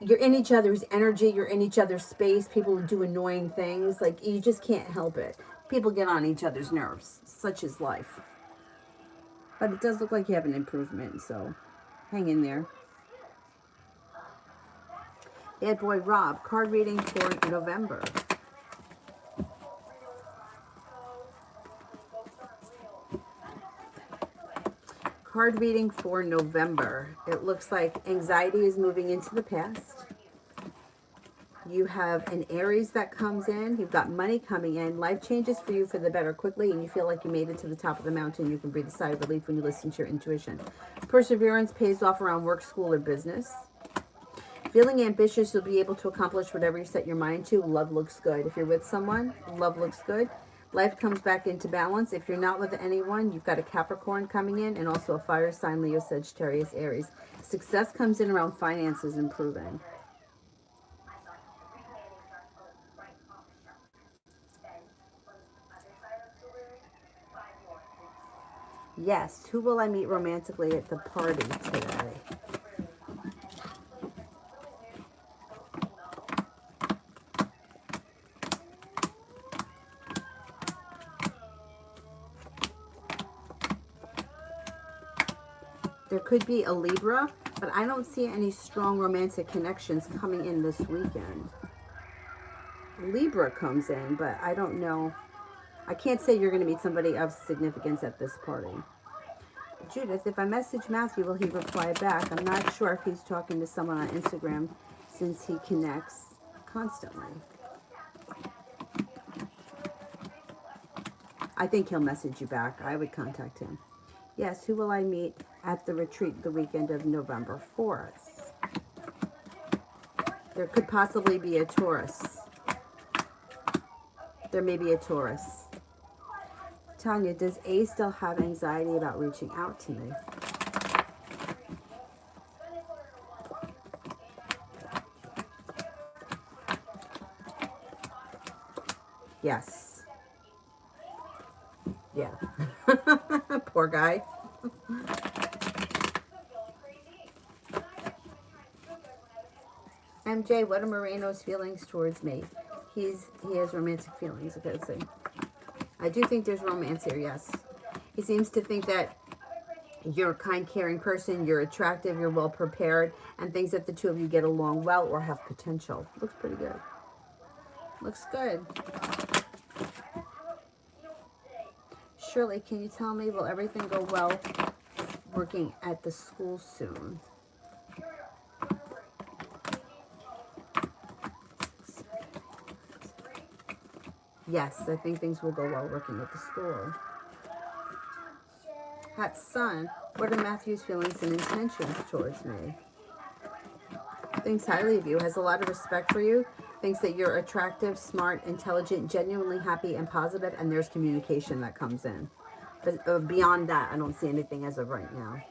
you're in each other's energy, you're in each other's space. People do annoying things. Like, you just can't help it. People get on each other's nerves. Such is life. But it does look like you have an improvement, so hang in there. Bad boy Rob, card reading for November. Card reading for November. It looks like anxiety is moving into the past. You have an Aries that comes in. You've got money coming in. Life changes for you for the better quickly, and you feel like you made it to the top of the mountain. You can breathe a sigh of relief when you listen to your intuition. Perseverance pays off around work, school, or business. Feeling ambitious, you'll be able to accomplish whatever you set your mind to. Love looks good. If you're with someone, love looks good. Life comes back into balance. If you're not with anyone, you've got a Capricorn coming in and also a fire sign, Leo, Sagittarius, Aries. Success comes in around finances improving. Yes, who will I meet romantically at the party today? There could be a Libra, but I don't see any strong romantic connections coming in this weekend. Libra comes in, but I don't know. I can't say you're going to meet somebody of significance at this party. Judith, if I message Matthew, will he reply back? I'm not sure if he's talking to someone on Instagram since he connects constantly. I think he'll message you back. I would contact him. Yes, who will I meet at the retreat the weekend of November 4th? There could possibly be a Taurus. There may be a Taurus. Tanya, does A still have anxiety about reaching out to me? Yes. Yeah. Poor guy. MJ, what are Moreno's feelings towards me? He has romantic feelings. Okay, let's see. I do think there's romance here, yes. He seems to think that you're a kind, caring person, you're attractive, you're well prepared, and thinks that the two of you get along well or have potential. Looks pretty good. Looks good. Shirley, can you tell me, will everything go well working at the school soon? Yes, I think things will go well working at the school. Hat Sun, what are Matthew's feelings and intentions towards me? Thinks highly of you, has a lot of respect for you, thinks that you're attractive, smart, intelligent, genuinely happy and positive, and there's communication that comes in. But beyond that, I don't see anything as of right now.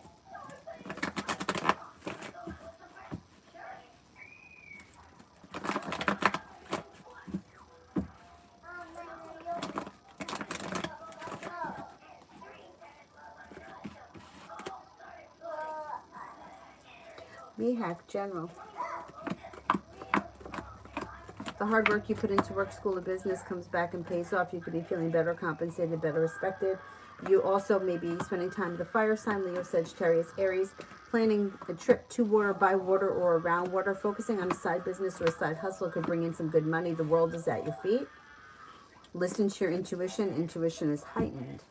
Mihak, General. The hard work you put into work, school, or business comes back and pays off. You could be feeling better compensated, better respected. You also may be spending time with the fire sign, Leo, Sagittarius, Aries, planning a trip to water, by water, or around water, focusing on a side business or a side hustle could bring in some good money. The world is at your feet. Listen to your intuition. Intuition is heightened.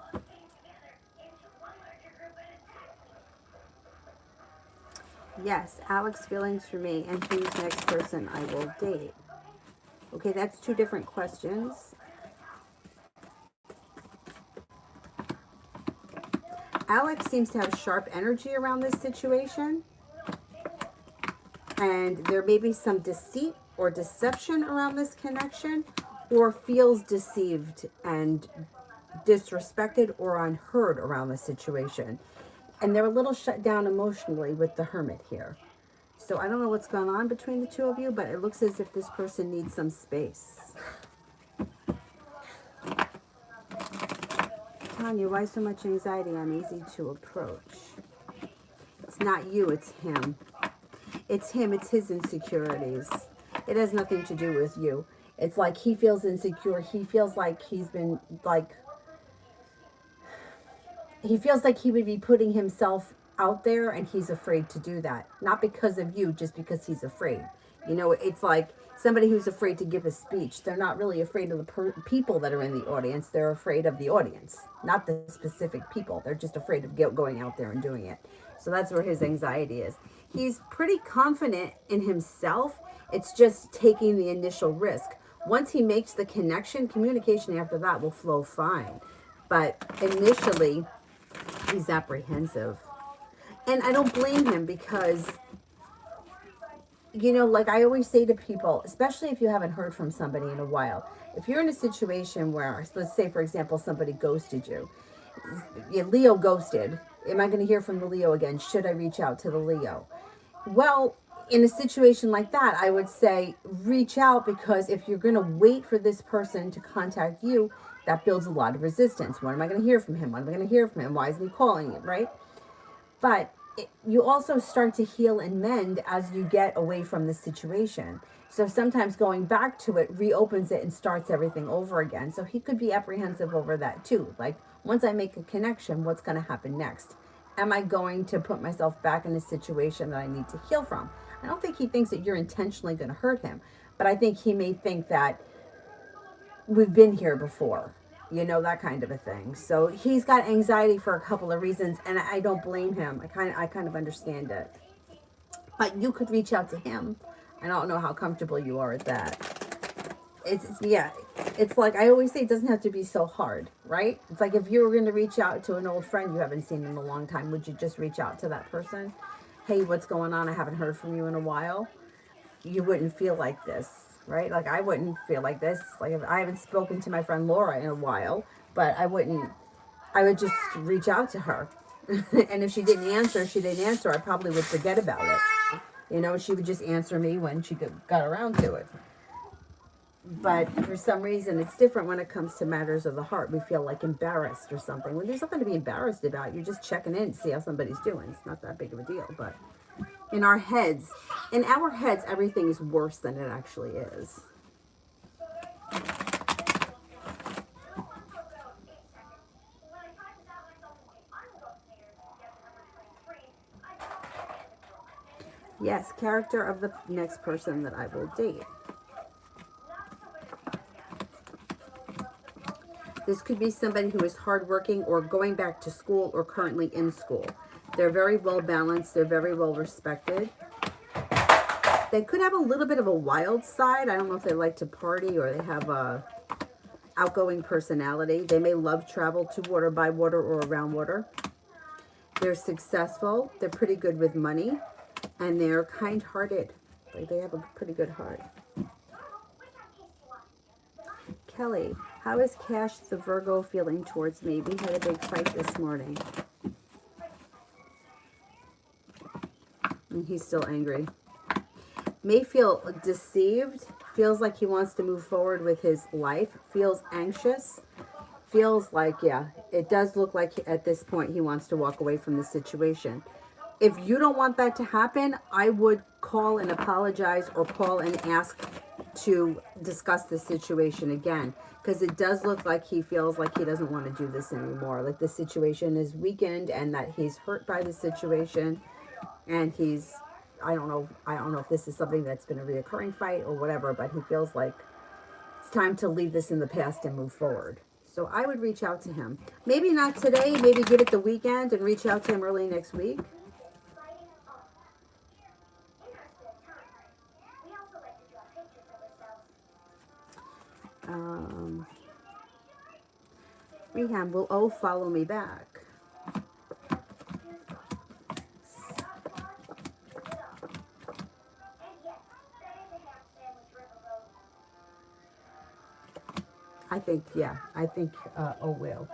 Yes, Alex, feelings for me and who's next person I will date. Okay, that's two different questions. Alex seems to have sharp energy around this situation. And there may be some deceit or deception around this connection, or feels deceived and disrespected or unheard around the situation. And they're a little shut down emotionally with the Hermit here. So I don't know what's going on between the two of you, but it looks as if this person needs some space. Tanya, why so much anxiety? I'm easy to approach. It's not you, it's him. It's him, it's his insecurities. It has nothing to do with you. It's like he feels insecure. He feels like he feels like he would be putting himself out there and he's afraid to do that. Not because of you, just because he's afraid. You know, it's like somebody who's afraid to give a speech. They're not really afraid of the people that are in the audience. They're afraid of the audience, not the specific people. They're just afraid of going out there and doing it. So that's where his anxiety is. He's pretty confident in himself. It's just taking the initial risk. Once he makes the connection, communication after that will flow fine. But initially, he's apprehensive. And I don't blame him because, you know, like I always say to people, especially if you haven't heard from somebody in a while, if you're in a situation where, let's say, for example, somebody ghosted you, Leo ghosted, am I going to hear from the Leo again? Should I reach out to the Leo? Well, in a situation like that, I would say reach out, because if you're going to wait for this person to contact you, that builds a lot of resistance. When am I going to hear from him? When am I going to hear from him? Why isn't he calling you, right? But you also start to heal and mend as you get away from the situation. So sometimes going back to it reopens it and starts everything over again. So he could be apprehensive over that too. Like, once I make a connection, what's going to happen next? Am I going to put myself back in a situation that I need to heal from? I don't think he thinks that you're intentionally going to hurt him, but I think he may think that we've been here before, you know, that kind of a thing. So he's got anxiety for a couple of reasons, and I don't blame him. I kind of understand it. But you could reach out to him. I don't know how comfortable you are at that. It's like I always say, it doesn't have to be so hard, right? It's like if you were going to reach out to an old friend you haven't seen in a long time, would you just reach out to that person? Hey, what's going on? I haven't heard from you in a while. You wouldn't feel like this, right? Like I wouldn't feel like this. Like if I haven't spoken to my friend Laura in a while, but I would just reach out to her. And if she didn't answer, I probably would forget about it. You know, she would just answer me when she got around to it. But for some reason, it's different when it comes to matters of the heart. We feel like embarrassed or something. When there's nothing to be embarrassed about, you're just checking in to see how somebody's doing. It's not that big of a deal. But in our heads, everything is worse than it actually is. Yes, character of the next person that I will date. This could be somebody who is hardworking or going back to school or currently in school. They're very well balanced. They're very well respected. They could have a little bit of a wild side. I don't know if they like to party or they have a, outgoing personality. They may love travel to water, by water, or around water. They're successful. They're pretty good with money. And they're kind-hearted. Like they have a pretty good heart. Kelly, how is Cash the Virgo feeling towards me? We had a big fight this morning. And he's still angry. May feel deceived. Feels like he wants to move forward with his life. Feels anxious. Feels like, yeah, it does look like at this point he wants to walk away from the situation. If you don't want that to happen, I would call and apologize or call and ask to discuss the situation again. Because it does look like he feels like he doesn't want to do this anymore. Like the situation is weakened and that he's hurt by the situation. And he's, I don't know if this is something that's been a reoccurring fight or whatever, but he feels like it's time to leave this in the past and move forward. So I would reach out to him. Maybe not today, maybe give it the weekend and reach out to him early next week. Reham, will O follow me back? I think, yeah, I think O will.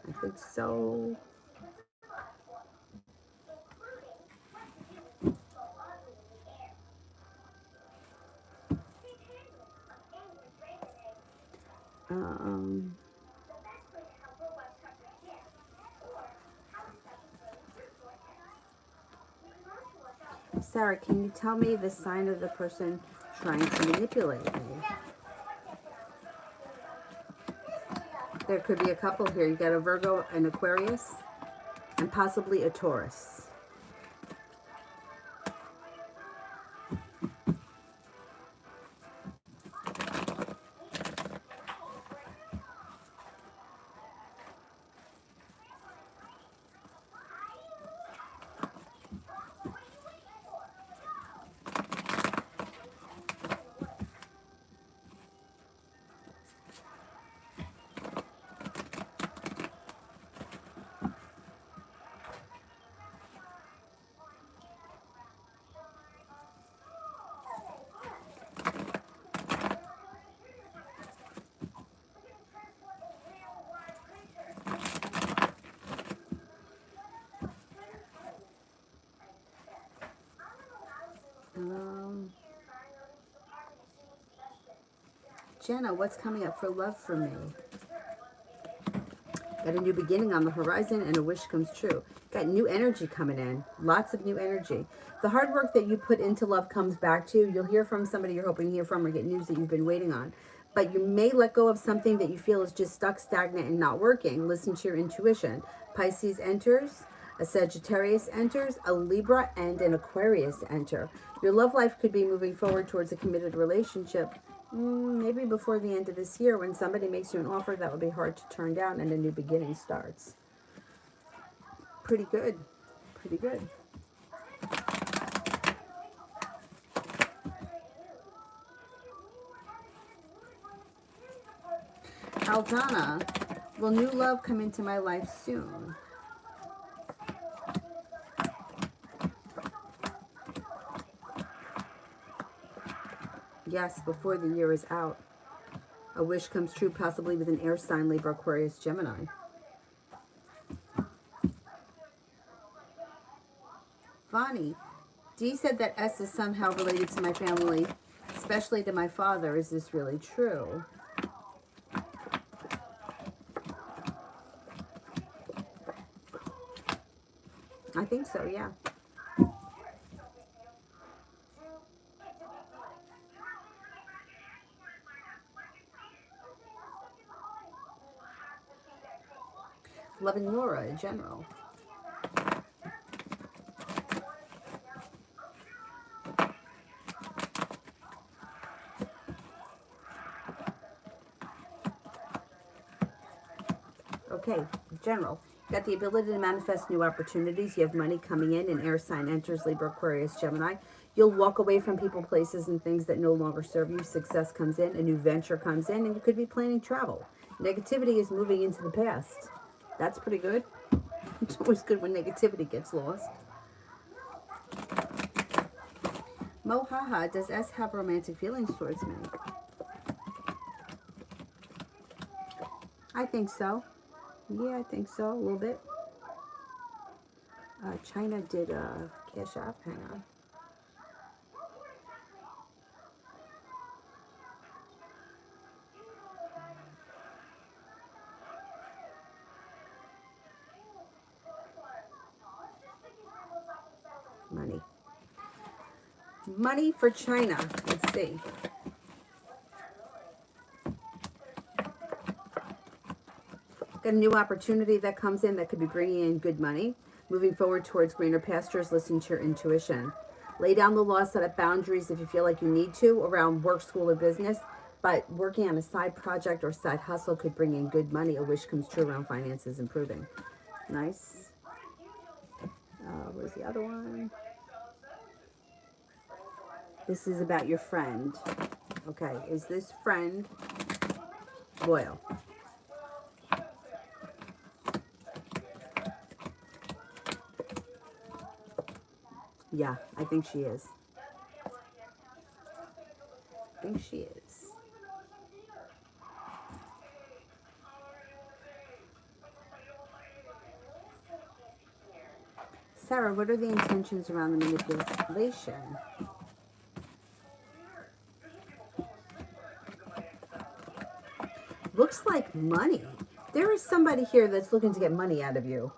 I think so. Sarah, can you tell me the sign of the person trying to manipulate me? There could be a couple here. You got a Virgo, an Aquarius, and possibly a Taurus. Jenna, what's coming up for love for me? Got a new beginning on the horizon and a wish comes true. Got new energy coming in. Lots of new energy. The hard work that you put into love comes back to you. You'll hear from somebody you're hoping to hear from or get news that you've been waiting on. But you may let go of something that you feel is just stuck, stagnant, and not working. Listen to your intuition. Pisces enters. A Sagittarius enters, a Libra, and an Aquarius enter. Your love life could be moving forward towards a committed relationship. Maybe before the end of this year, when somebody makes you an offer that will be hard to turn down and a new beginning starts. Pretty good. Pretty good. Aldana, will new love come into my life soon? Yes, before the year is out. A wish comes true, possibly with an air sign, Libra, Aquarius, Gemini. Vani, Dee said that S is somehow related to my family, especially to my father. Is this really true? I think so, yeah. Loving Laura in general. Okay, general. You got the ability to manifest new opportunities. You have money coming in. An air sign enters, Libra, Aquarius, Gemini. You'll walk away from people, places, and things that no longer serve you. Success comes in, a new venture comes in, and you could be planning travel. Negativity is moving into the past. That's pretty good. It's always good when negativity gets lost. Mohaha, does S have romantic feelings towards me? I think so. Yeah, I think so, a little bit. China did Cash App. Hang on. Money. Money for China. Let's see. Got a new opportunity that comes in that could be bringing in good money. Moving forward towards greener pastures, listening to your intuition. Lay down the law, set up boundaries if you feel like you need to around work, school, or business. But working on a side project or side hustle could bring in good money. A wish comes true around finances improving. Nice. Where's the other one? This is about your friend. Okay, is this friend loyal? Yeah, I think she is. I think she is. Sarah, what are the intentions around the manipulation? Looks like money. There is somebody here that's looking to get money out of you.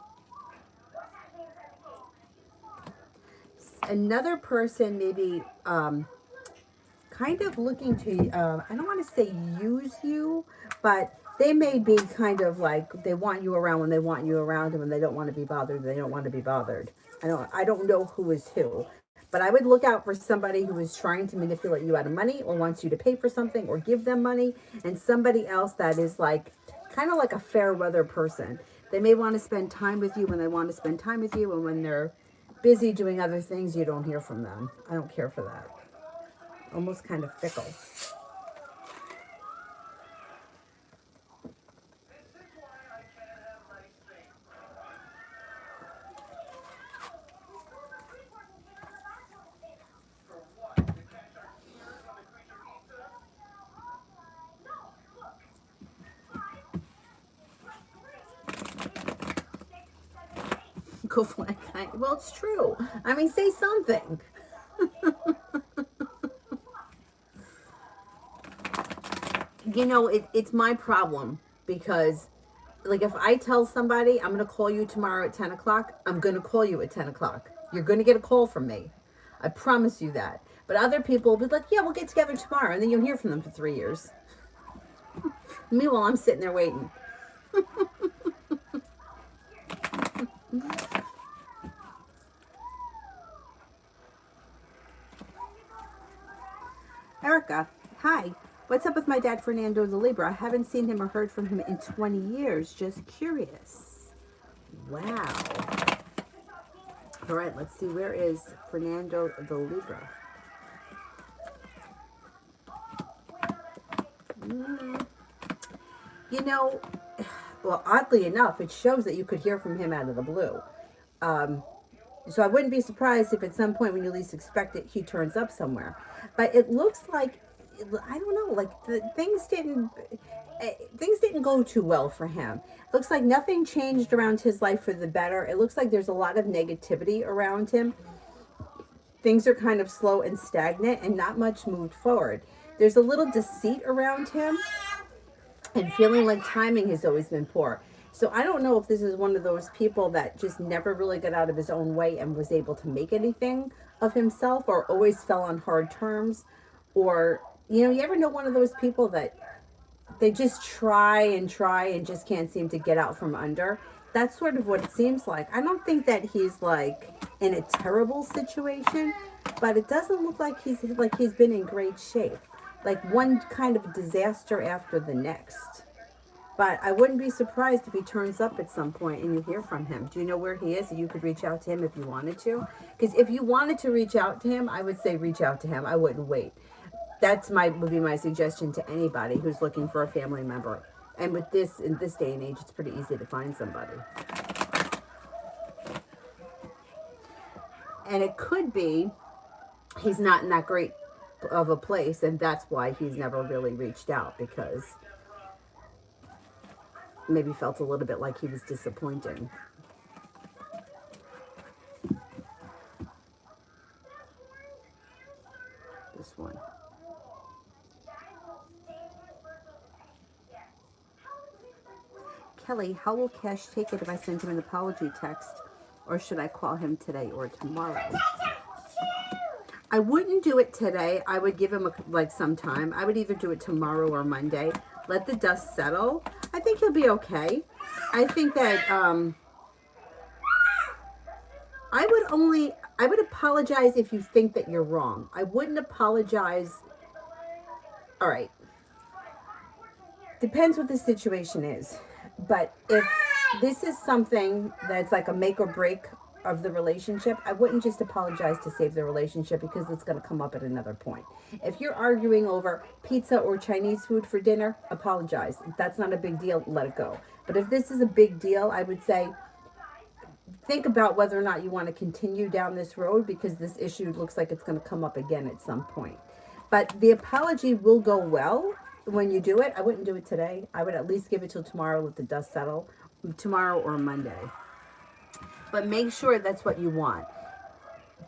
Another person maybe kind of looking to, I don't want to say use you, but they may be kind of like they want you around when they want you around, and when they don't want to be bothered, they don't want to be bothered. I don't know who is who, but I would look out for somebody who is trying to manipulate you out of money or wants you to pay for something or give them money, and somebody else that is like kind of like a fair weather person. They may want to spend time with you when they want to spend time with you, and when they're busy doing other things, you don't hear from them. I don't care for that. Almost kind of fickle. Go for it. Well, it's true. I mean, say something. You know, it's my problem because, like, if I tell somebody I'm going to call you tomorrow at 10 o'clock, I'm going to call you at 10 o'clock. You're going to get a call from me. I promise you that. But other people will be like, yeah, we'll get together tomorrow. And then you'll hear from them for 3 years. Meanwhile, I'm sitting there waiting. Erica, hi. What's up with my dad, Fernando the Libra? I haven't seen him or heard from him in 20 years. Just curious. Wow. All right, let's see. Where is Fernando the Libra? You know, well, oddly enough, it shows that you could hear from him out of the blue. So I wouldn't be surprised if at some point when you least expect it, he turns up somewhere. But it looks like, I don't know, like things didn't go too well for him. It looks like nothing changed around his life for the better. It looks like there's a lot of negativity around him. Things are kind of slow and stagnant and not much moved forward. There's a little deceit around him and feeling like timing has always been poor. So I don't know if this is one of those people that just never really got out of his own way and was able to make anything of himself, or always fell on hard terms, or, you know, you ever know one of those people that they just try and just can't seem to get out from under? That's sort of what it seems like. I don't think that he's like in a terrible situation, but it doesn't look like he's been in great shape. Like one kind of disaster after the next. But I wouldn't be surprised if he turns up at some point and you hear from him. Do you know where he is? You could reach out to him if you wanted to. Because if you wanted to reach out to him, I would say reach out to him. I wouldn't wait. Would be my suggestion to anybody who's looking for a family member. And with this, in this day and age, it's pretty easy to find somebody. And it could be he's not in that great of a place, and that's why he's never really reached out, because maybe felt a little bit like he was disappointing. This one. Kelly, how will Cash take it if I send him an apology text? Or should I call him today or tomorrow? I wouldn't do it today. I would give him some time. I would either do it tomorrow or Monday. Let the dust settle. I think he'll be okay. I think that I would apologize if you think that you're wrong. I wouldn't apologize. All right. Depends what the situation is. But if this is something that's like a make or break of the relationship, I wouldn't just apologize to save the relationship, because it's going to come up at another point. If you're arguing over pizza or Chinese food for dinner, apologize. If that's not a big deal, let it go. But if this is a big deal, I would say think about whether or not you want to continue down this road, because this issue looks like it's going to come up again at some point. But the apology will go well when you do it. I wouldn't do it today. I would at least give it till tomorrow, let the dust settle, tomorrow or Monday. But make sure that's what you want.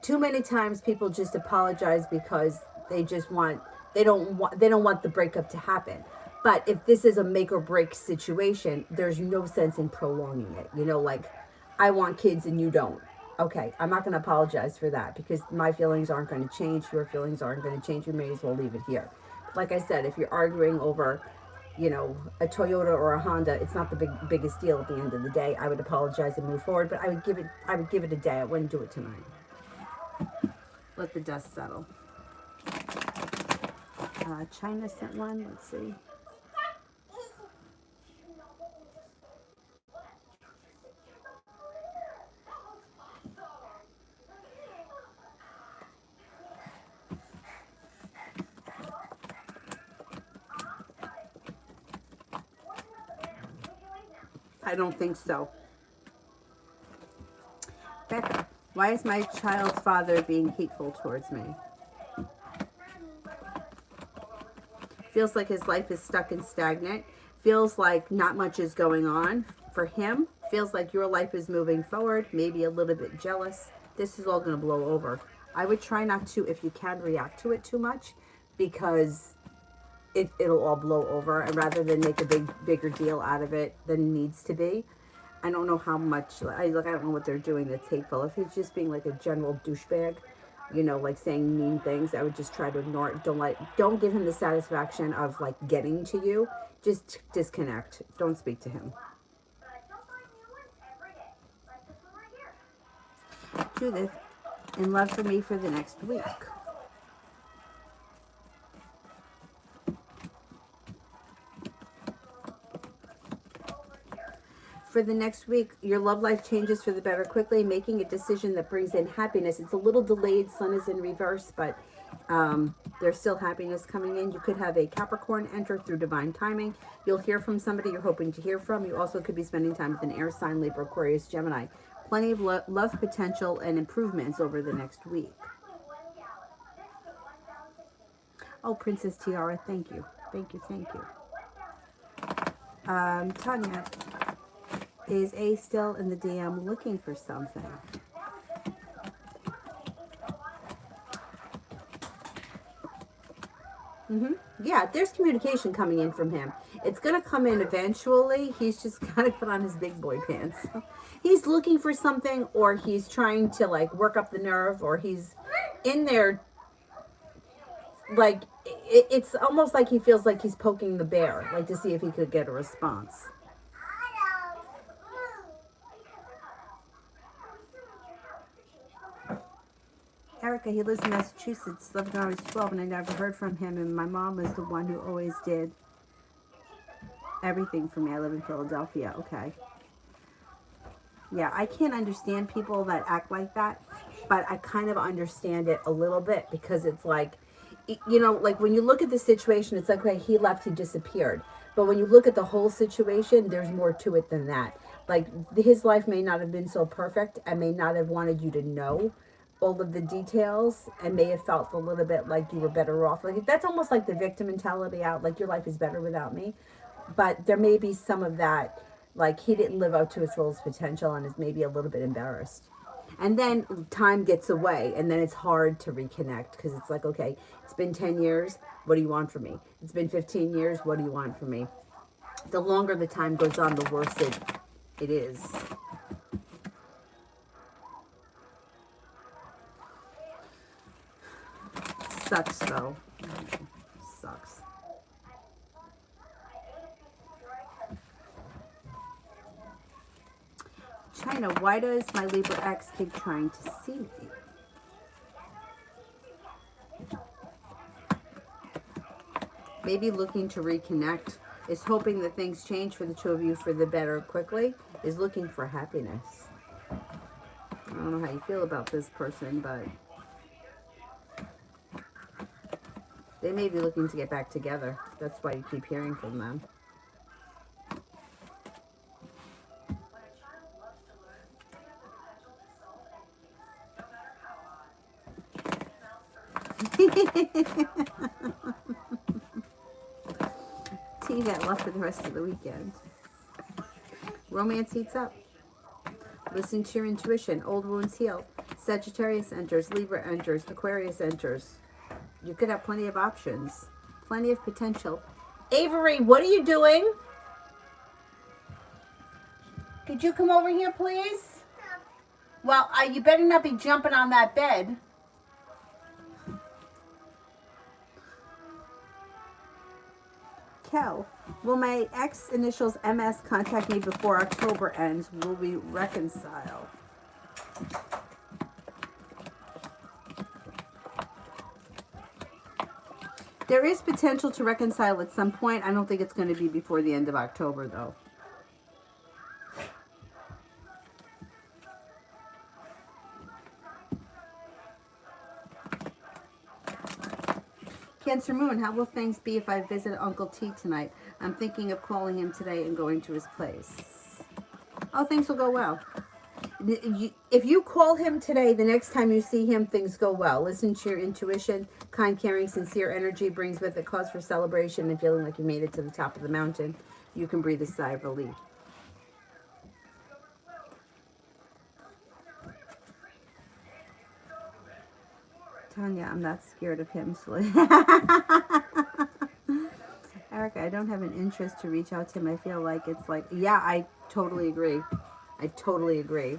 Too many times people just apologize because they don't want the breakup to happen. But if this is a make or break situation, there's no sense in prolonging it. You know, like, I want kids and you don't. Okay, I'm not going to apologize for that, because my feelings aren't going to change. Your feelings aren't going to change. We may as well leave it here. Like I said, if you're arguing over, you know, a Toyota or a Honda, it's not the biggest deal at the end of the day. I would apologize and move forward, but I would give it a day. I wouldn't do it tonight. Let the dust settle. China sent one. Let's see. I don't think so. Becca, why is my child's father being hateful towards me? Feels like his life is stuck and stagnant. Feels like not much is going on for him. Feels like your life is moving forward. Maybe a little bit jealous. This is all going to blow over. I would try not to, if you can, react to it too much, because it'll all blow over, and rather than make a bigger deal out of it than needs to be. I don't know how much, I don't know what they're doing that's hateful. If he's just being like a general douchebag, you know, like saying mean things, I would just try to ignore it. Don't give him the satisfaction of like getting to you. Just disconnect. Don't speak to him. Judith, in love for me for the next week. For the next week, your love life changes for the better quickly, making a decision that brings in happiness. It's a little delayed. Sun is in reverse, but there's still happiness coming in. You could have a Capricorn enter through divine timing. You'll hear from somebody you're hoping to hear from. You also could be spending time with an air sign, Libra, Aquarius, Gemini. Plenty of love potential and improvements over the next week. Oh, Princess Tiara, thank you. Thank you, thank you. Tanya, is A still in the DM looking for something? Yeah, there's communication coming in from him. It's going to come in eventually. He's just got to put on his big boy pants. He's looking for something, or he's trying to like work up the nerve, or he's in there. Like, it's almost like he feels like he's poking the bear, like to see if he could get a response. Erica, he lives in Massachusetts, lived when I was 12, and I never heard from him, and my mom was the one who always did. Everything for me. I live in Philadelphia. Okay. Yeah, I can't understand people that act like that, but I kind of understand it a little bit because it's like, you know, like when you look at the situation, it's like, okay, he left, he disappeared. But when you look at the whole situation, there's more to it than that. Like his life may not have been so perfect and may not have wanted you to know all of the details and may have felt a little bit like you were better off. Like that's almost like the victim mentality out, like your life is better without me. But there may be some of that, like he didn't live up to his fullest potential and is maybe a little bit embarrassed. And then time gets away, and then it's hard to reconnect because it's like, okay, it's been 10 years. What do you want from me? It's been 15 years. What do you want from me? The longer the time goes on, the worse it is. Sucks, though. Sucks. China, why does my Libra ex keep trying to see me? Maybe looking to reconnect, is hoping that things change for the two of you for the better quickly, is looking for happiness. I don't know how you feel about this person, but they may be looking to get back together. That's why you keep hearing from them. Tea that left for the rest of the weekend. Romance heats up. Listen to your intuition. Old wounds heal. Sagittarius enters. Libra enters. Aquarius enters. You could have plenty of options. Plenty of potential. Avery, what are you doing? Could you come over here, please? Well, you better not be jumping on that bed. Kel, will my ex initials MS contact me before October ends? Will we reconcile? There is potential to reconcile at some point. I don't think it's going to be before the end of October, though. Cancer Moon, how will things be if I visit Uncle T tonight? I'm thinking of calling him today and going to his place. Oh, things will go well. If you call him today, the next time you see him, things go well. Listen to your intuition. Kind, caring, sincere energy brings with it cause for celebration and feeling like you made it to the top of the mountain. You can breathe a sigh of relief. Tanya, I'm not scared of him. Erica, I don't have an interest to reach out to him. I feel like it's like, yeah, I totally agree. I totally agree.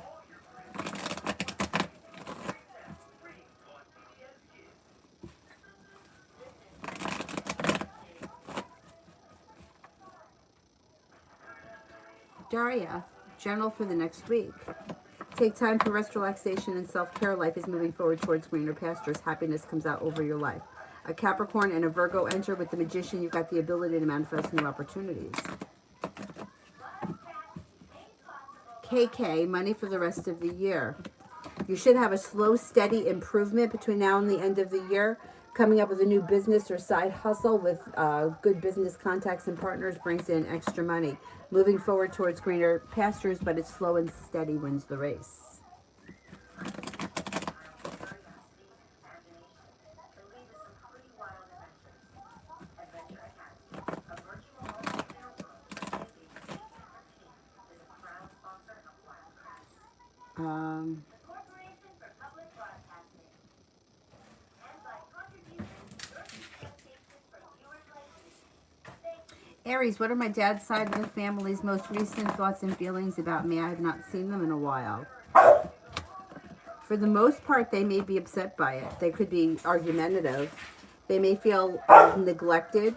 Daria, general for the next week. Take time for rest, relaxation, and self-care. Life is moving forward towards greener pastures. Happiness comes out over your life. A Capricorn and a Virgo enter. With the Magician, you've got the ability to manifest new opportunities. KK, money for the rest of the year. You should have a slow, steady improvement between now and the end of the year. Coming up with a new business or side hustle with good business contacts and partners brings in extra money. Moving forward towards greener pastures, but it's slow and steady wins the race. Aries, what are my dad's side of the family's most recent thoughts and feelings about me? I have not seen them in a while. For the most part, they may be upset by it. They could be argumentative. They may feel neglected,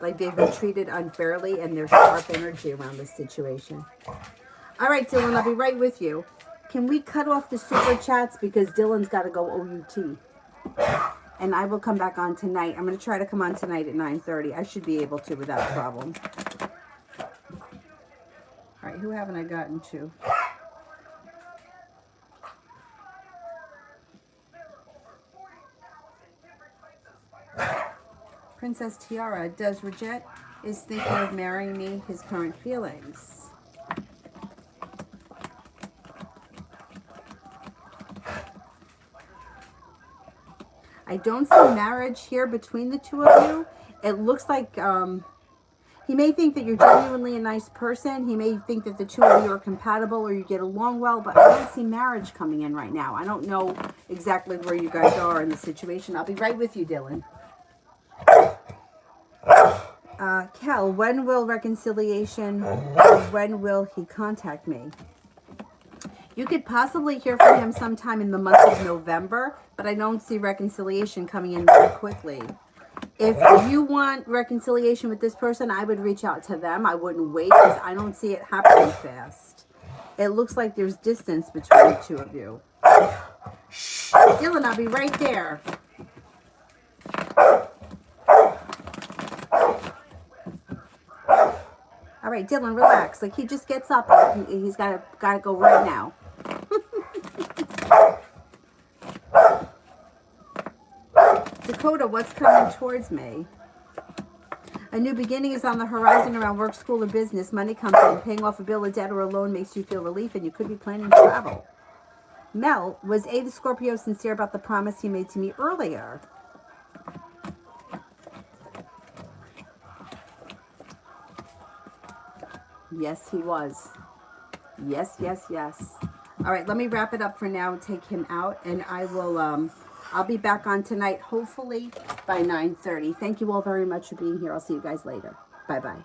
like they've been treated unfairly, and there's sharp energy around this situation. All right, Dylan, I'll be right with you. Can we cut off the super chats because Dylan's got to go OUT? And I will come back on tonight. I'm going to try to come on tonight at 9:30. I should be able to without a problem. All right, who haven't I gotten to? Princess Tiara, does Rajet is thinking of marrying me, his current feelings? I don't see marriage here between the two of you. It looks like he may think that you're genuinely a nice person. He may think that the two of you are compatible or you get along well, but I don't see marriage coming in right now. I don't know exactly where you guys are in the situation. I'll be right with you, Dylan. Kel, when will reconciliation, when will he contact me? You could possibly hear from him sometime in the month of November, but I don't see reconciliation coming in very quickly. If you want reconciliation with this person, I would reach out to them. I wouldn't wait because I don't see it happening fast. It looks like there's distance between the two of you. Dylan, I'll be right there. All right, Dylan, relax. Like, he just gets up. He's got to go right now. Dakota, what's coming towards me? A new beginning is on the horizon around work, school, or business. Money comes in. Paying off a bill, a debt, or a loan makes you feel relief, and you could be planning travel. Mel, was the Scorpio sincere about the promise he made to me earlier? Yes, he was. Yes, yes, yes. All right, let me wrap it up for now and take him out, and I will, I'll be back on tonight, hopefully by 9:30. Thank you all very much for being here. I'll see you guys later. Bye-bye.